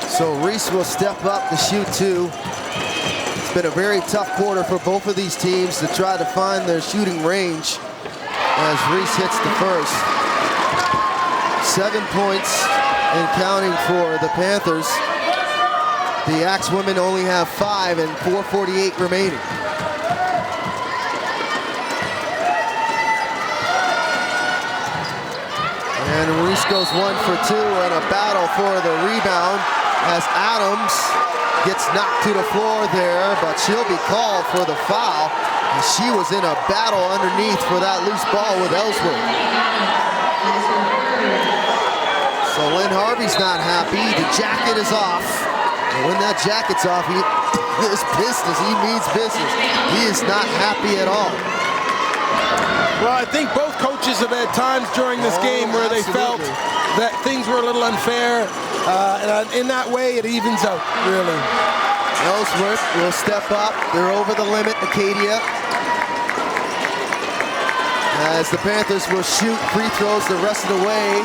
So Reese will step up to shoot 2. It's been a very tough quarter for both of these teams to try to find their shooting range as Reese hits the first. 7 points and counting for the Panthers. The Axewomen only have 5 and 4:48 remaining. And Reese goes 1 for 2 and a battle for the rebound as Adams gets knocked to the floor there, but she'll be called for the foul. And she was in a battle underneath for that loose ball with Ellsworth. So Lynn Harvey's not happy. The jacket is off. And when that jacket's off, he is business. He means business. He is not happy at all. Well, I think both coaches have had times during this game where they felt that things were a little unfair. And in that way, it evens out, really. Ellsworth will step up. They're over the limit, Acadia. As the Panthers will shoot free throws the rest of the way.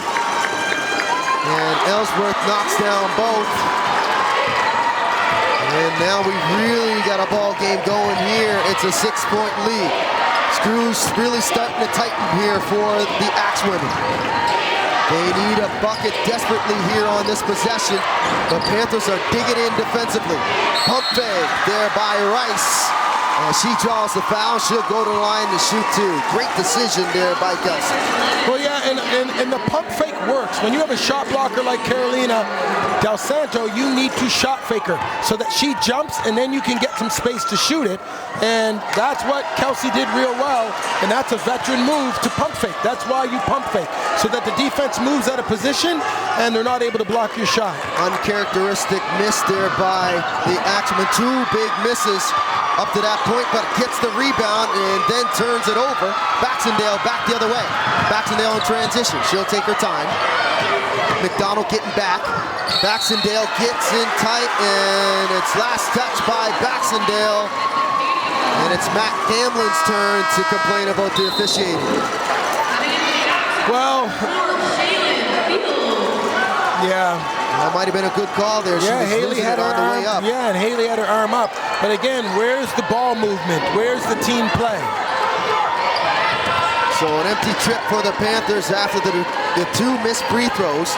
And Ellsworth knocks down both. And now we've really got a ball game going here. It's a 6-point lead. Screws really starting to tighten here for the Axewomen. They need a bucket desperately here on this possession. The Panthers are digging in defensively. Pump fake there by Rice. And she draws the foul. She'll go to the line to shoot 2. Great decision there by Kelsey. Well, yeah, and the pump fake works. When you have a shot blocker like Carolina Del Santo, you need to shot fake her so that she jumps and then you can get some space to shoot it. And that's what Kelsey did real well. And that's a veteran move to pump fake. That's why you pump fake, so that the defense moves out of position and they're not able to block your shot. Uncharacteristic miss there by the Axewomen. 2 big misses up to that point, but gets the rebound and then turns it over. Baxendale back the other way. Baxendale in transition. She'll take her time. McDonald getting back. Baxendale gets in tight, and it's last touch by Baxendale. And it's Matt Gamblin's turn to complain about the officiating. Well, yeah. That might have been a good call there. She was Haley losing had it her on the way arm. up. Yeah, and Haley had her arm up. But again, where's the ball movement? Where's the team play? So an empty trip for the Panthers after the two missed free throws.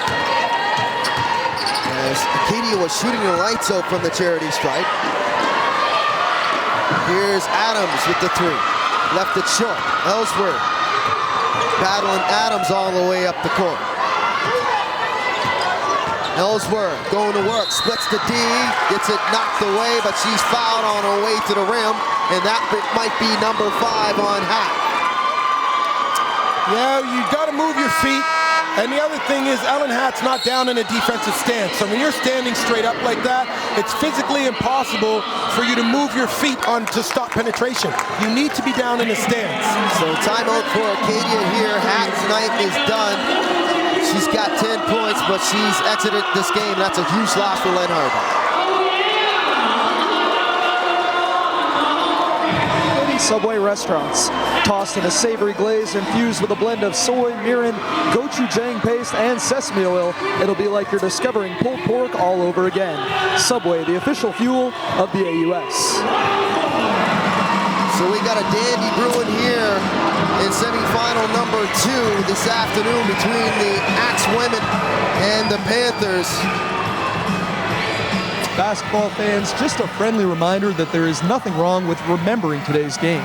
As Acadia was shooting the lights out from the charity stripe. Here's Adams with the three. Left it short. Ellsworth battling Adams all the way up the court. Ellsworth going to work, splits the D, gets it knocked away, but she's fouled on her way to the rim, and that might be number 5 on Hack. Yeah, you got to move your feet. And the other thing is Ellen Hatt's not down in a defensive stance. So when you're standing straight up like that, it's physically impossible for you to move your feet on to stop penetration. You need to be down in a stance. So timeout for Acadia here. Hatt's night is done. She's got 10 points, but she's exited this game. That's a huge loss for Len Harvey. Subway restaurants, tossed in a savory glaze infused with a blend of soy, mirin, gochujang paste, and sesame oil. It'll be like you're discovering pulled pork all over again. Subway, the official fuel of the AUS. So we got a dandy brewing here in semifinal number 2 this afternoon between the Axewomen and the Panthers. Basketball fans, just a friendly reminder that there is nothing wrong with remembering today's game.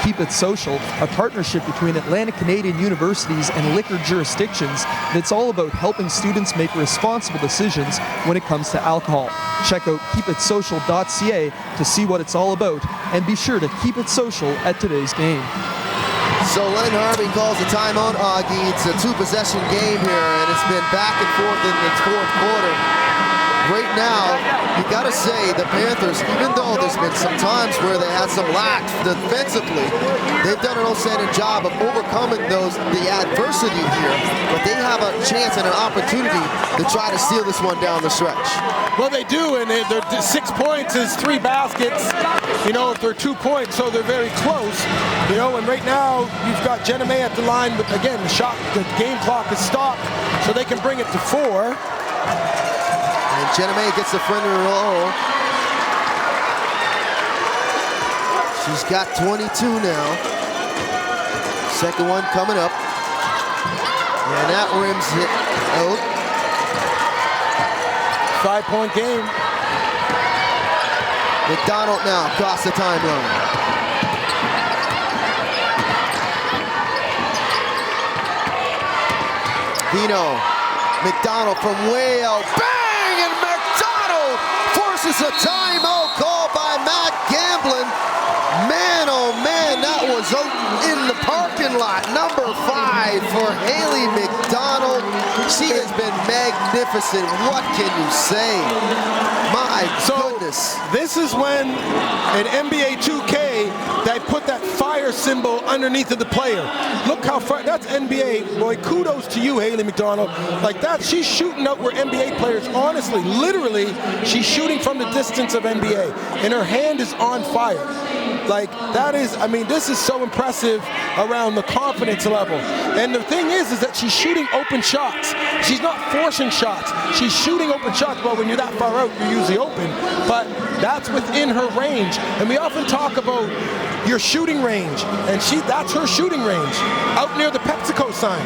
Keep It Social, a partnership between Atlantic Canadian universities and liquor jurisdictions that's all about helping students make responsible decisions when it comes to alcohol. Check out keepitsocial.ca to see what it's all about, and be sure to keep it social at today's game. So Len Harvey calls a timeout, Augie. It's a 2-possession game here, and it's been back and forth in the 4th quarter. Right now, you gotta say the Panthers, even though there's been some times where they had some lack defensively, they've done an outstanding job of overcoming the adversity here. But they have a chance and an opportunity to try to steal this one down the stretch. Well, they do, and they're 6 points is 3 baskets. You know, if they're 2 points, so they're very close. You know, and right now you've got Jenna May at the line, but again, the game clock is stopped, so they can bring it to 4. And Jenna May gets the friendly roll. She's got 22 now. Second one coming up. And that rims it out. 5-point game. McDonald now across the timeline. Vino. McDonald from way out. Bang! And McDonald forces a timeout called by Matt Gamblin. Man, oh man, that was out in the parking lot. Number 5 for Haley McDonald. She has been magnificent. What can you say? My goodness. This is when in NBA 2K they put that fire symbol underneath of the player. Look how far, that's NBA. Boy, kudos to you, Haley McDonald. Like that, she's shooting out where NBA players, honestly, literally, she's shooting from the distance of NBA. And her hand is on fire. Like that is, I mean, this is so impressive around the confidence level. And the thing is that she's shooting open shots. She's not forcing shots. She's shooting open shots. Well, when you're that far out, you're usually open. But that's within her range. And we often talk about your shooting range. And that's her shooting range. Out near the PepsiCo sign.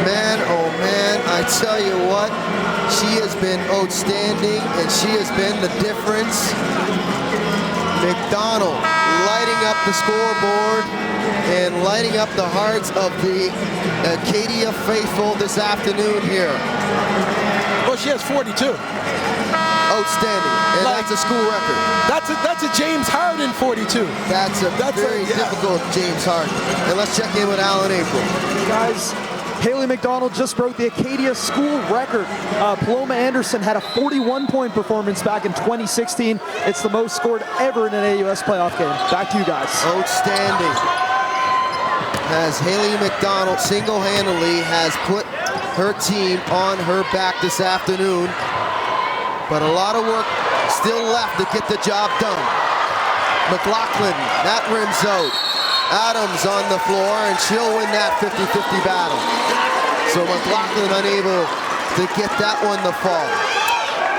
Man, oh man, I tell you what, she has been outstanding and she has been the difference. McDonald lighting up the scoreboard and lighting up the hearts of the Acadia faithful this afternoon here. Well, she has 42. Outstanding, and that's a school record. That's a James Harden 42. That's a very difficult James Harden. And let's check in with Alan April. Guys, Haley McDonald just broke the Acadia school record. Paloma Anderson had a 41-point performance back in 2016. It's the most scored ever in an AUS playoff game. Back to you guys. Outstanding. As Haley McDonald single-handedly has put her team on her back this afternoon. But a lot of work still left to get the job done. McLaughlin, that rims out. Adams on the floor, and she'll win that 50-50 battle. So McLaughlin unable to get that one to fall.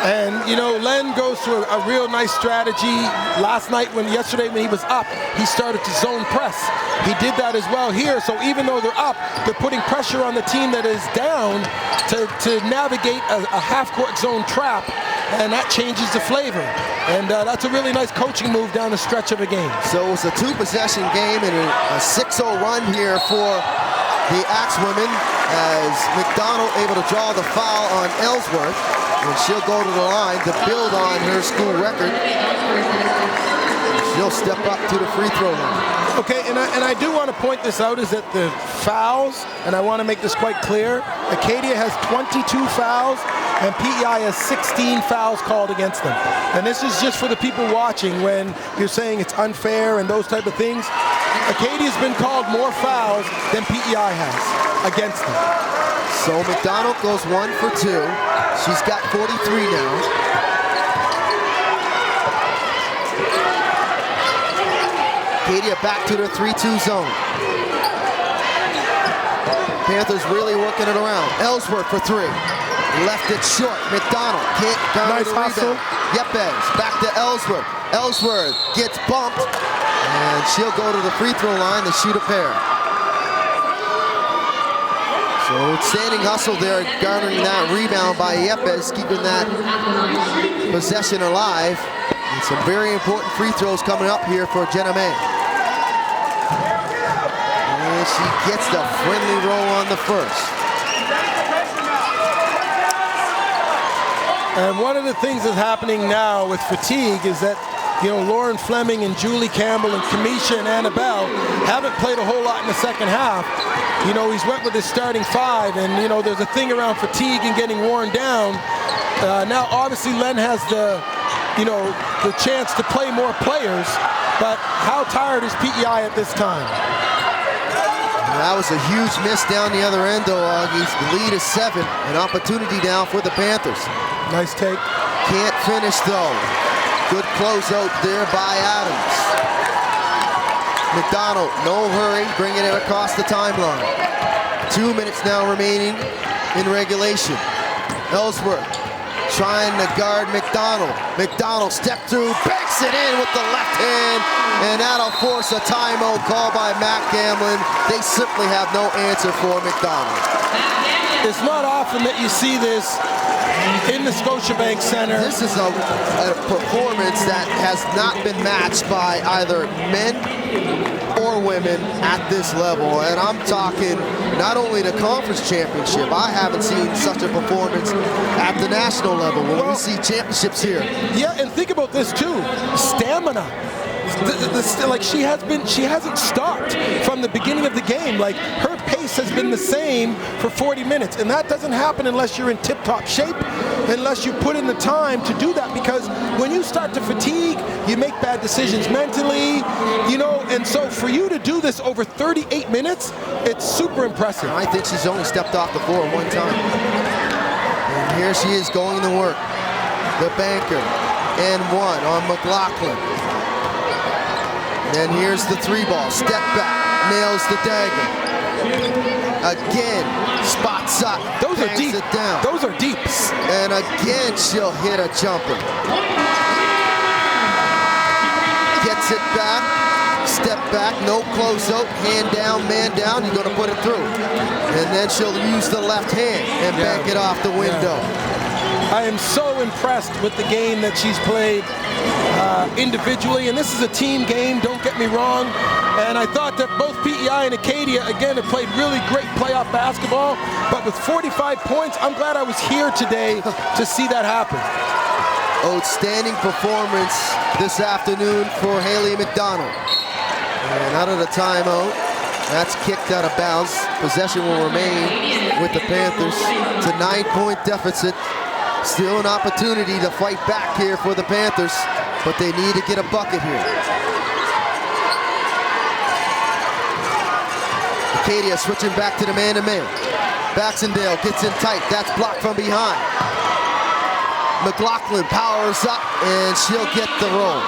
And, you know, Len goes through a real nice strategy. Yesterday when he was up, he started to zone press. He did that as well here. So even though they're up, they're putting pressure on the team that is down to navigate a half-court zone trap. And that changes the flavor. And that's a really nice coaching move down the stretch of a game. So it was a 2-possession game and a 6-0 run here for the Axewomen, as McDonald able to draw the foul on Ellsworth, and she'll go to the line to build on her school record. She'll step up to the free throw line. Okay, and I do want to point this out, is that the fouls, and I want to make this quite clear, Acadia has 22 fouls, and PEI has 16 fouls called against them. And this is just for the people watching when you're saying it's unfair and those type of things. Acadia's been called more fouls than PEI has against them. So McDonald goes 1 for 2. She's got 43 now. Acadia back to their 3-2 zone. Panthers really working it around. Ellsworth for 3. Left it short. McDonald can't garner the rebound. Yepes back to Ellsworth. Ellsworth gets bumped, and she'll go to the free throw line to shoot a pair. So outstanding hustle there, garnering that rebound by Yepes, keeping that possession alive. And some very important free throws coming up here for Jenna May. And she gets the friendly roll on the first. And one of the things that's happening now with fatigue is that, you know, Lauren Fleming and Julie Campbell and Kamisha and Annabelle haven't played a whole lot in the second half. You know, he's went with his starting 5, and, you know, there's a thing around fatigue and getting worn down. Now, obviously, Len has the chance to play more players, but how tired is PEI at this time? That was a huge miss down the other end, though, Augie. The lead is 7. An opportunity now for the Panthers. Nice take. Can't finish, though. Good closeout there by Adams. McDonald, no hurry, bringing it across the timeline. 2 minutes now remaining in regulation. Ellsworth trying to guard McDonald. McDonald step through, banks it in with the left hand, and that'll force a timeout call by Matt Gamlin. They simply have no answer for McDonald. It's not often that you see this in the Scotiabank Centre. This is a performance that has not been matched by either men or women at this level. And I'm talking not only the conference championship, I haven't seen such a performance at the national level when we see championships here. Yeah, and think about this too, stamina. Like she hasn't stopped from the beginning of the game. Like her pace has been the same for 40 minutes, and that doesn't happen unless you're in tip-top shape, unless you put in the time to do that, because when you start to fatigue, you make bad decisions mentally, you know, and so for you to do this over 38 minutes, it's super impressive. I think she's only stepped off the floor one time. And here she is going to work. The banker, and 1 on McLaughlin. And here's the 3-ball, step back, nails the dagger. Again, spots up, those are deep. It down. Those are deep. And again, she'll hit a jumper. Gets it back, step back, no closeout, hand down, man down, you're gonna put it through. And then she'll use the left hand and bank it off the window. I am so impressed with the game that she's played individually, and this is a team game, don't get me wrong. And I thought that both PEI and Acadia, again, have played really great playoff basketball, but with 45 points, I'm glad I was here today to see that happen. Outstanding performance this afternoon for Haley McDonald. And out of the timeout, that's kicked out of bounds. Possession will remain with the Panthers. It's a 9-point deficit. Still an opportunity to fight back here for the Panthers, but they need to get a bucket here. Acadia switching back to the man-to-man. Baxendale gets in tight. That's blocked from behind. McLaughlin powers up, and she'll get the roll.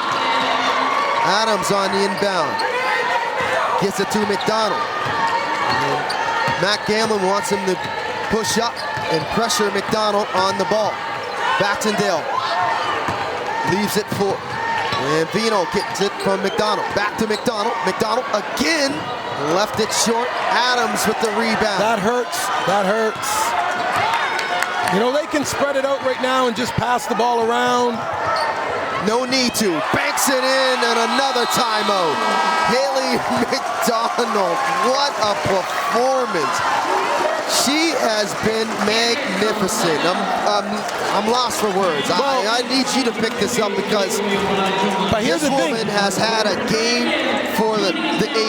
Adams on the inbound. Gets it to McDonald. And Matt Gamlin wants him to push up and pressure McDonald on the ball. Baxendale leaves it for, and Vino gets it from McDonald. Back to McDonald. McDonald again, left it short. Adams with the rebound. That hurts. That hurts. You know, they can spread it out right now and just pass the ball around. No need to. Banks it in, and another timeout. Haley McDonald, what a performance. She has been magnificent. I'm lost for words. I need you to pick this up because here's this the woman thing. has had a game for the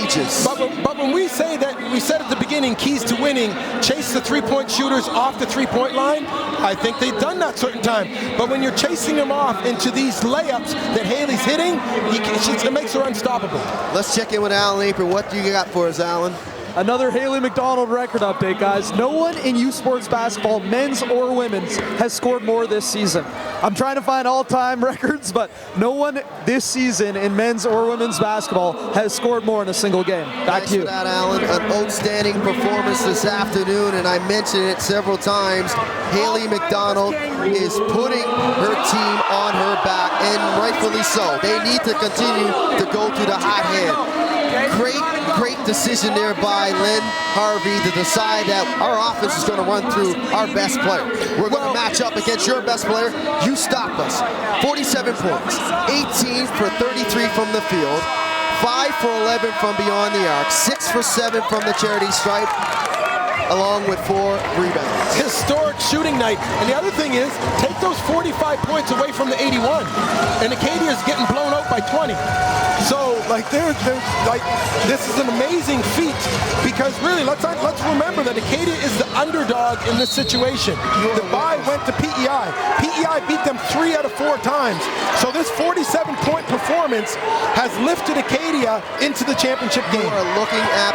ages. But when we say that, we said at the beginning, keys to winning, chase the three-point shooters off the three-point line. I think they've done that certain time. But when you're chasing them off into these layups that Haley's hitting, it makes her unstoppable. Let's check in with Alan Apron. What do you got for us, Alan? Another Haley McDonald record update, guys. No one in U Sports basketball, men's or women's, has scored more this season. I'm trying to find all-time records, but no one this season in men's or women's basketball has scored more in a single game. Back to you. For that, Alan. An outstanding performance this afternoon, and I mentioned it several times. Haley McDonald is putting her team on her back, and rightfully so. They need to continue to go to the hot hand. Great decision there by Lynn Harvey to decide that our offense is going to run through our best player. We're going to match up against your best player. You stop us. 47 points, 18 for 33 from the field, 5 for 11 from beyond the arc, 6 for 7 from the charity stripe, along with 4 rebounds. Historic shooting night. And the other thing is, take those 45 points away from the 81, and Acadia is getting blown out by 20. So, like, this is an amazing feat because really, let's remember that Acadia is the underdog in this situation. The bye went to PEI. PEI beat them 3 out of 4 times. So this 47-point performance has lifted Acadia into the championship game. You are looking at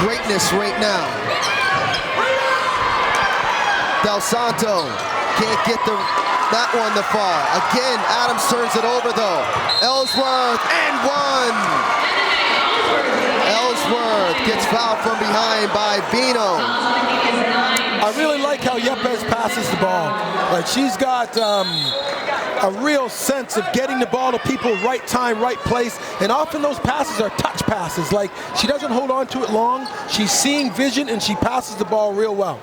greatness right now. Del Santo can't get that one to fall. Again, Adams turns it over though. Ellsworth and 1. Ellsworth gets fouled from behind by Vino. I really like how Yepes passes the ball. Like, she's got a real sense of getting the ball to people, right time, right place, and often those passes are touch passes. Like, she doesn't hold on to it long. She's seeing vision and she passes the ball real well.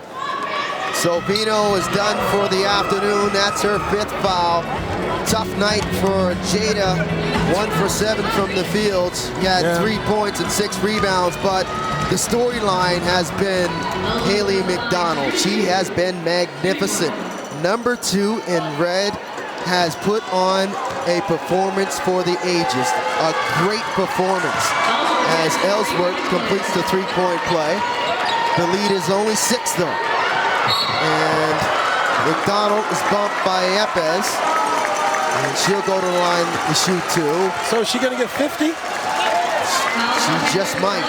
So Vino is done for the afternoon. That's her 5th foul. Tough night for Jada. 1 for 7 from the field. He had 3 points and 6 rebounds, but the storyline has been Haley McDonald. She has been magnificent. Number 2 in red has put on a performance for the ages. A great performance as Ellsworth completes the 3-point play. The lead is only 6 though. And McDonald is bumped by Yepes, and she'll go to the line to shoot 2. So is she going to get 50? She just might,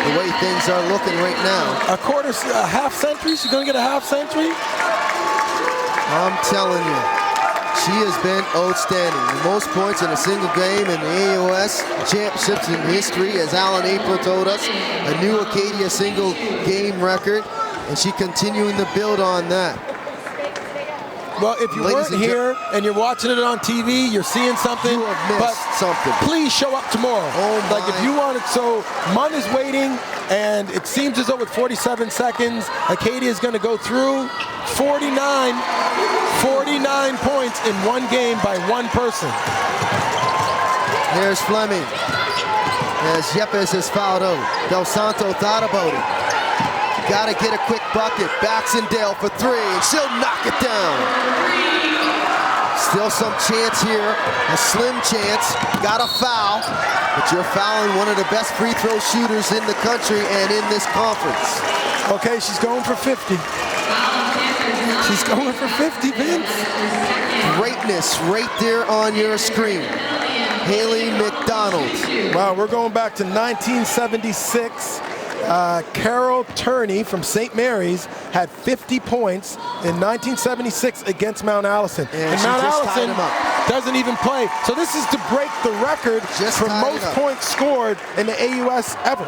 the way things are looking right now. A half century? She's going to get a half century? I'm telling you, she has been outstanding. The most points in a single game in the AUS championships in history, as Alan April told us, a new Acadia single game record. And she continuing to build on that. Well, if you weren't here and you're watching it on TV, you're seeing something. You have missed something. Please show up tomorrow. Oh my. Like, if you want it. So Munn is waiting, and it seems as though with 47 seconds, Acadia is going to go through 49 points in one game by one person. Here's Fleming. As Yepes is fouled out. Del Santo thought about it. Got to get a quick bucket. Baxendale for 3, and she'll knock it down. Still some chance here, a slim chance. Got a foul, but you're fouling one of the best free throw shooters in the country and in this conference. Okay, she's going for 50. She's going for 50, Vince. Greatness right there on your screen. Haley McDonald. Wow, we're going back to 1976. Carol Turney from St. Mary's had 50 points in 1976 against Mount Allison. And Mount Allison doesn't even play. So this is to break the record for most points scored in the AUS ever.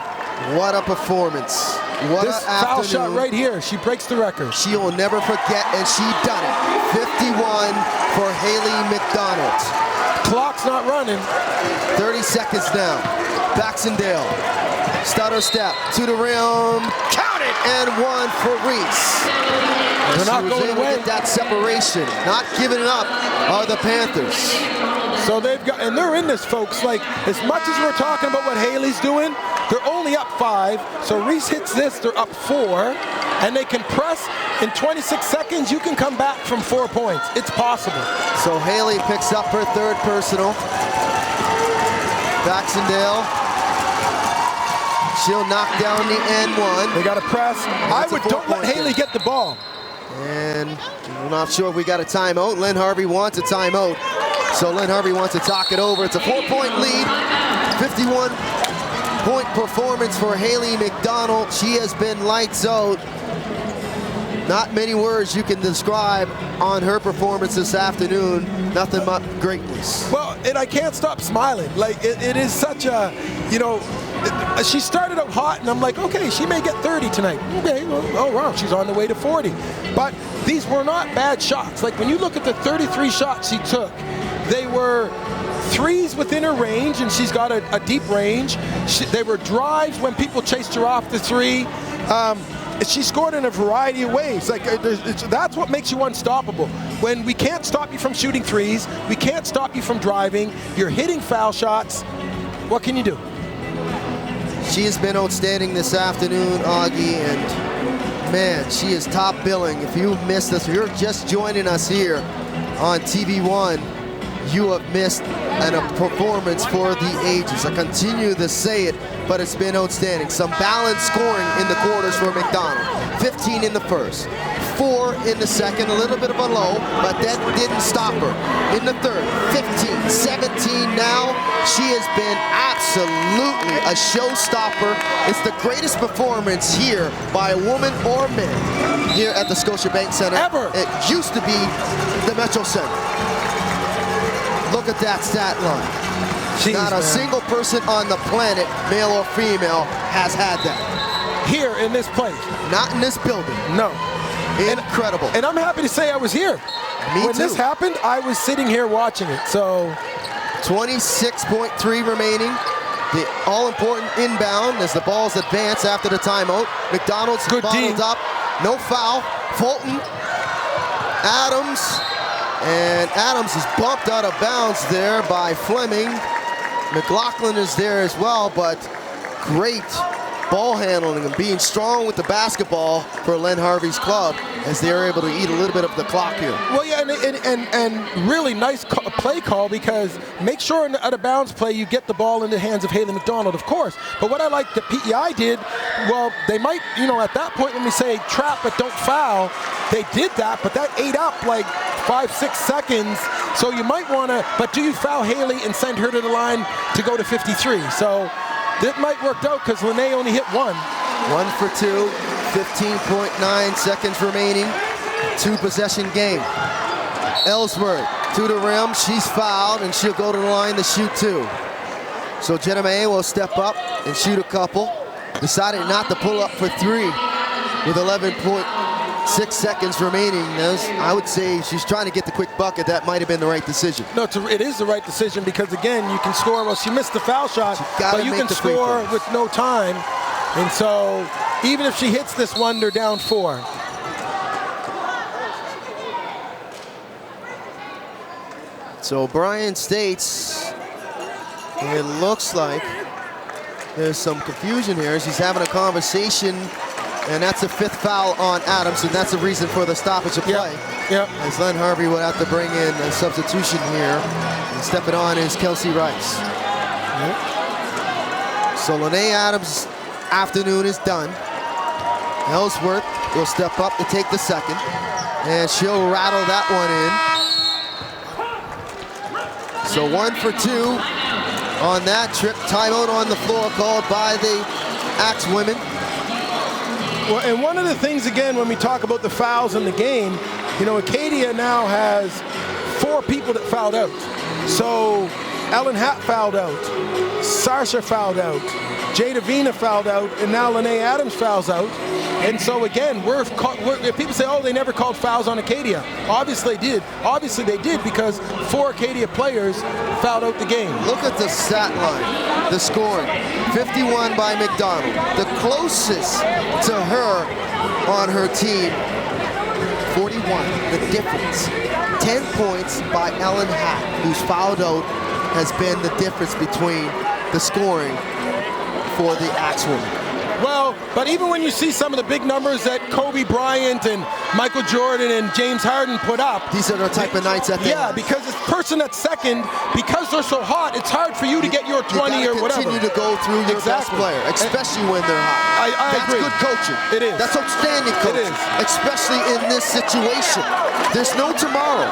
What a performance. What this an foul afternoon. shot right here, she breaks the record. She will never forget, and she done it. 51 for Haley McDonald. Clock's not running. 30 seconds now. Baxendale. Stutter step to the rim. Count it! And one for Reese. They're not going away. Get that separation. Not giving it up are the Panthers. So they've got, and they're in this, folks. Like, as much as we're talking about what Haley's doing, they're only up 5. So Reese hits this, they're up 4. And they can press in 26 seconds. You can come back from 4 points. It's possible. So Haley picks up her 3rd personal. Baxendale. She'll knock down the N1. They got to press. Don't let Haley get the ball. And I'm not sure if we got a timeout. Lynn Harvey wants a timeout. So Lynn Harvey wants to talk it over. It's a 4-point lead. 51-point performance for Haley McDonald. She has been lights out. Not many words you can describe on her performance this afternoon. Nothing but greatness. Well, and I can't stop smiling. Like, it is such a, you know, she started out hot, and I'm like, okay, she may get 30 tonight. Okay, well, oh wow, she's on the way to 40. But these were not bad shots. Like, when you look at the 33 shots she took, they were 3s within her range, and she's got a deep range. They were drives when people chased her off the 3. She scored in a variety of ways. Like, that's what makes you unstoppable. When we can't stop you from shooting 3s, we can't stop you from driving, you're hitting foul shots, what can you do? She has been outstanding this afternoon, Augie, and man, she is top billing. If you missed this, if you're just joining us here on TV1, you have missed a performance for the ages. I continue to say it, but it's been outstanding. Some balanced scoring in the quarters for McDonald. 15 in the first, 4 in the second, a little bit of a low, but that didn't stop her. In the third, 15, 17 now. She has been absolutely a showstopper. It's the greatest performance here by a woman or man here at the Scotiabank Centre. Ever. It used to be the Metro Center. Look at that stat line. Jeez, not a single person on the planet, male or female, has had that. Here in this place. Not in this building. No. Incredible. And I'm happy to say I was here. When this happened, I was sitting here watching it. So 26.3 remaining. The all-important inbound as the ball's advance after the timeout. McDonald's bottled up. No foul. Fulton. Adams. And Adams is bumped out of bounds there by Fleming. McLaughlin is there as well, but great ball handling and being strong with the basketball for Len Harvey's club as they're able to eat a little bit of the clock here. Well, yeah, and really nice play call, because make sure in the out of bounds play you get the ball in the hands of Haley McDonald, of course. But what I like that PEI did, well, they might, you know, at that point when we say trap but don't foul, they did that, but that ate up like 5-6 seconds. So you might want to, but do you foul Haley and send her to the line to go to 53? So that might work out because Lene only hit 1. 1 for 2, 15.9 seconds remaining, 2-possession game. Ellsworth to the rim, she's fouled, and she'll go to the line to shoot 2. So Jenna May will step up and shoot a couple. Decided not to pull up for 3 with 11.6 seconds remaining. I would say she's trying to get the quick bucket. That might have been the right decision. No, it is the right decision because, again, you can score. Well, she missed the foul shot, but you can score with no time. And so even if she hits this one, they're down 4. So Brian states, it looks like there's some confusion here. She's having a conversation, and that's a 5th foul on Adams, and that's the reason for the stoppage of play. Yep. As Len Harvey would have to bring in a substitution here. And stepping on is Kelsey Rice. Yep. So Lene Adams' afternoon is done. Ellsworth will step up to take the second, and she'll rattle that one in. So 1 for 2 on that trip. Timeout on the floor called by the Axewomen. Well, and one of the things, again, when we talk about the fouls in the game, you know, Acadia now has 4 people that fouled out. So Ellen Hatt fouled out, Sarsha fouled out, Jada Vina fouled out, and now Lene Adams fouls out. And so again, if people say, oh, they never called fouls on Acadia. Obviously they did because 4 Acadia players fouled out the game. Look at the stat line, the scoring. 51 by McDonald. The closest to her on her team, 41. The difference. 10 points by Ellen Hatt, who's fouled out, has been the difference between the scoring for the Axewomen. Well, but even when you see some of the big numbers that Kobe Bryant and Michael Jordan and James Harden put up. These are the type of nights that they have. Because it's person that's second, because they're so hot, it's hard for you to get your 20 or whatever. You continue to go through your best player, especially when they're hot. I agree. That's good coaching. It is. That's outstanding coaching. It is. Especially in this situation. There's no tomorrow.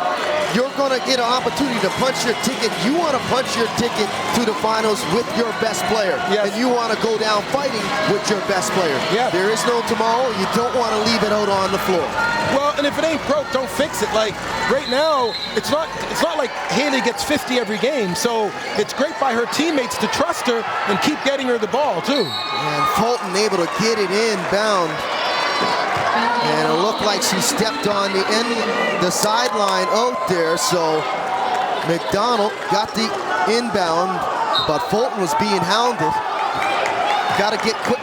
You're going to get an opportunity to punch your ticket. You want to punch your ticket to the finals with your best player. Yes. And you want to go down fighting with your best player. Yeah. There is no tomorrow. You don't want to leave it out on the floor. Well, and if it ain't broke, don't fix it. Like right now, it's not like Haley gets 50 every game. So it's great by her teammates to trust her and keep getting her the ball too. And Fulton able to get it inbound. And it looked like she stepped on the sideline out there, so McDonald got the inbound, but Fulton was being hounded. Got to get quick,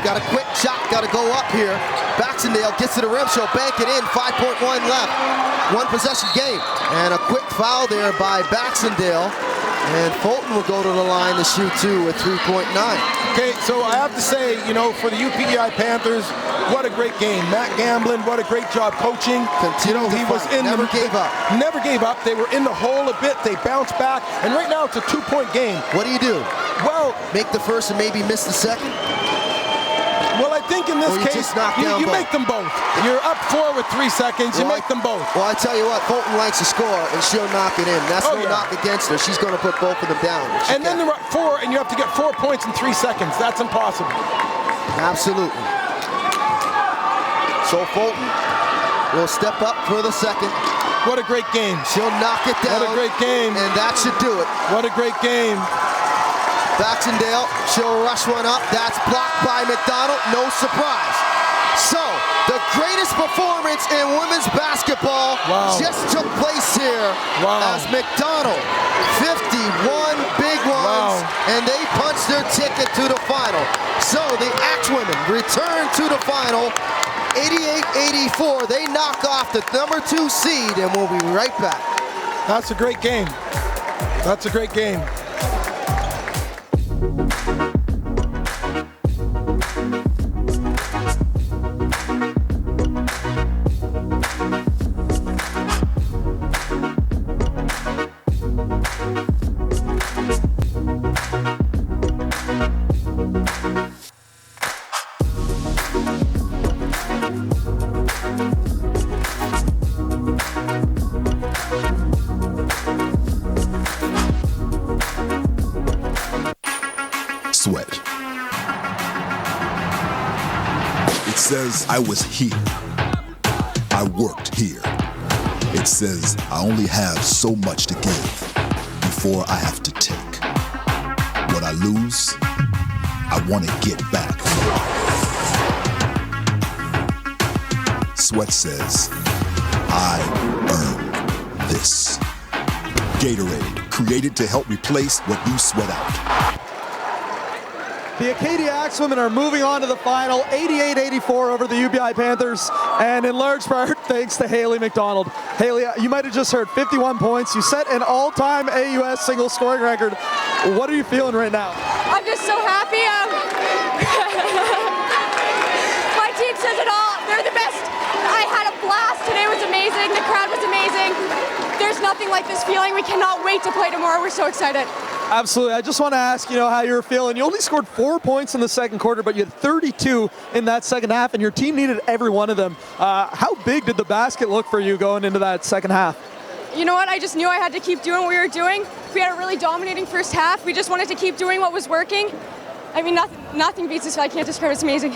got a quick shot, got to go up here. Baxendale gets to the rim, she'll bank it in, 5.1 left. 1 possession game, and a quick foul there by Baxendale. And Fulton will go to the line to shoot 2 with 3.9. Okay, so I have to say, for the UPEI Panthers, what a great game. Matt Gamblin, what a great job coaching. He was never gave up. Never gave up. They were in the hole a bit. They bounced back, and right now it's a 2-point game. What do you do? Well, make the first and maybe miss the second? Well, I think in this case, you make them both. You're up 4 with 3 seconds. You make them both. Well, I tell you what, Fulton likes to score, and she'll knock it in. That's no knock against her. She's going to put both of them down. And then they're up 4, and you have to get 4 points in 3 seconds. That's impossible. Absolutely. So Fulton will step up for the second. What a great game. She'll knock it down. What a great game. And that should do it. What a great game. Baxendale, she'll rush one up. That's blocked by McDonald. No surprise. So, the greatest performance in women's basketball just took place here as McDonald, 51 big ones, and they punched their ticket to the final. So, the Axewomen return to the final, 88-84. They knock off the number 2 seed, and we'll be right back. That's a great game. That's a great game. Sweat. It says I was here. I worked here. It says I only have so much to give before I have to take. What I lose, I want to get back. Sweat says, I earned this. Gatorade, created to help replace what you sweat out. The Acadia Axewomen are moving on to the final, 88-84 over the UPEI Panthers, and in large part thanks to Haley McDonald. Haley, you might have just heard 51 points. You set an all-time AUS single scoring record. What are you feeling right now? I'm just so happy. My team says it all. They're the best. I had a blast. Today was amazing. The crowd was amazing. There's nothing like this feeling. We cannot wait to play tomorrow. We're so excited. Absolutely. I just want to ask, how you're feeling. You only scored 4 points in the second quarter, but you had 32 in that second half, and your team needed every one of them. How big did the basket look for you going into that second half? You know what? I just knew I had to keep doing what we were doing. We had a really dominating first half. We just wanted to keep doing what was working. I mean, nothing beats this. I can't describe it. It's amazing.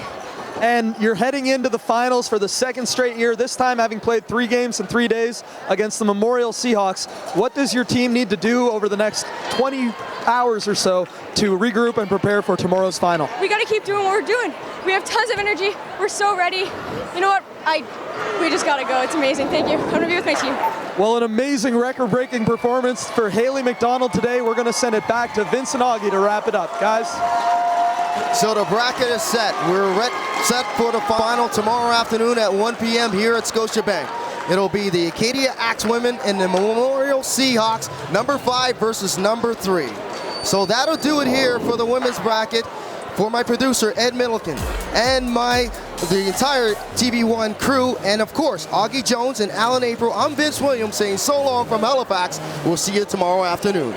and you're heading into the finals for the second straight year, this time having played 3 games in 3 days against the Memorial Seahawks. What does your team need to do over the next 20 hours or so to regroup and prepare for tomorrow's final? We got to keep doing what we're doing. We have tons of energy. We're so ready. You know what? We just got to go. It's amazing. Thank you. I'm going to be with my team. Well, an amazing record-breaking performance for Haley McDonald today. We're going to send it back to Vince and Augie to wrap it up. Guys? So the bracket is set. We're set for the final tomorrow afternoon at 1 p.m. here at Scotiabank. It'll be the Acadia Axewomen and the Memorial Seahawks, number 5 versus number 3. So that'll do it here for the women's bracket. For my producer, Ed Middleton, and the entire TV1 crew, and of course, Augie Jones and Alan April, I'm Vince Williams saying so long from Halifax. We'll see you tomorrow afternoon.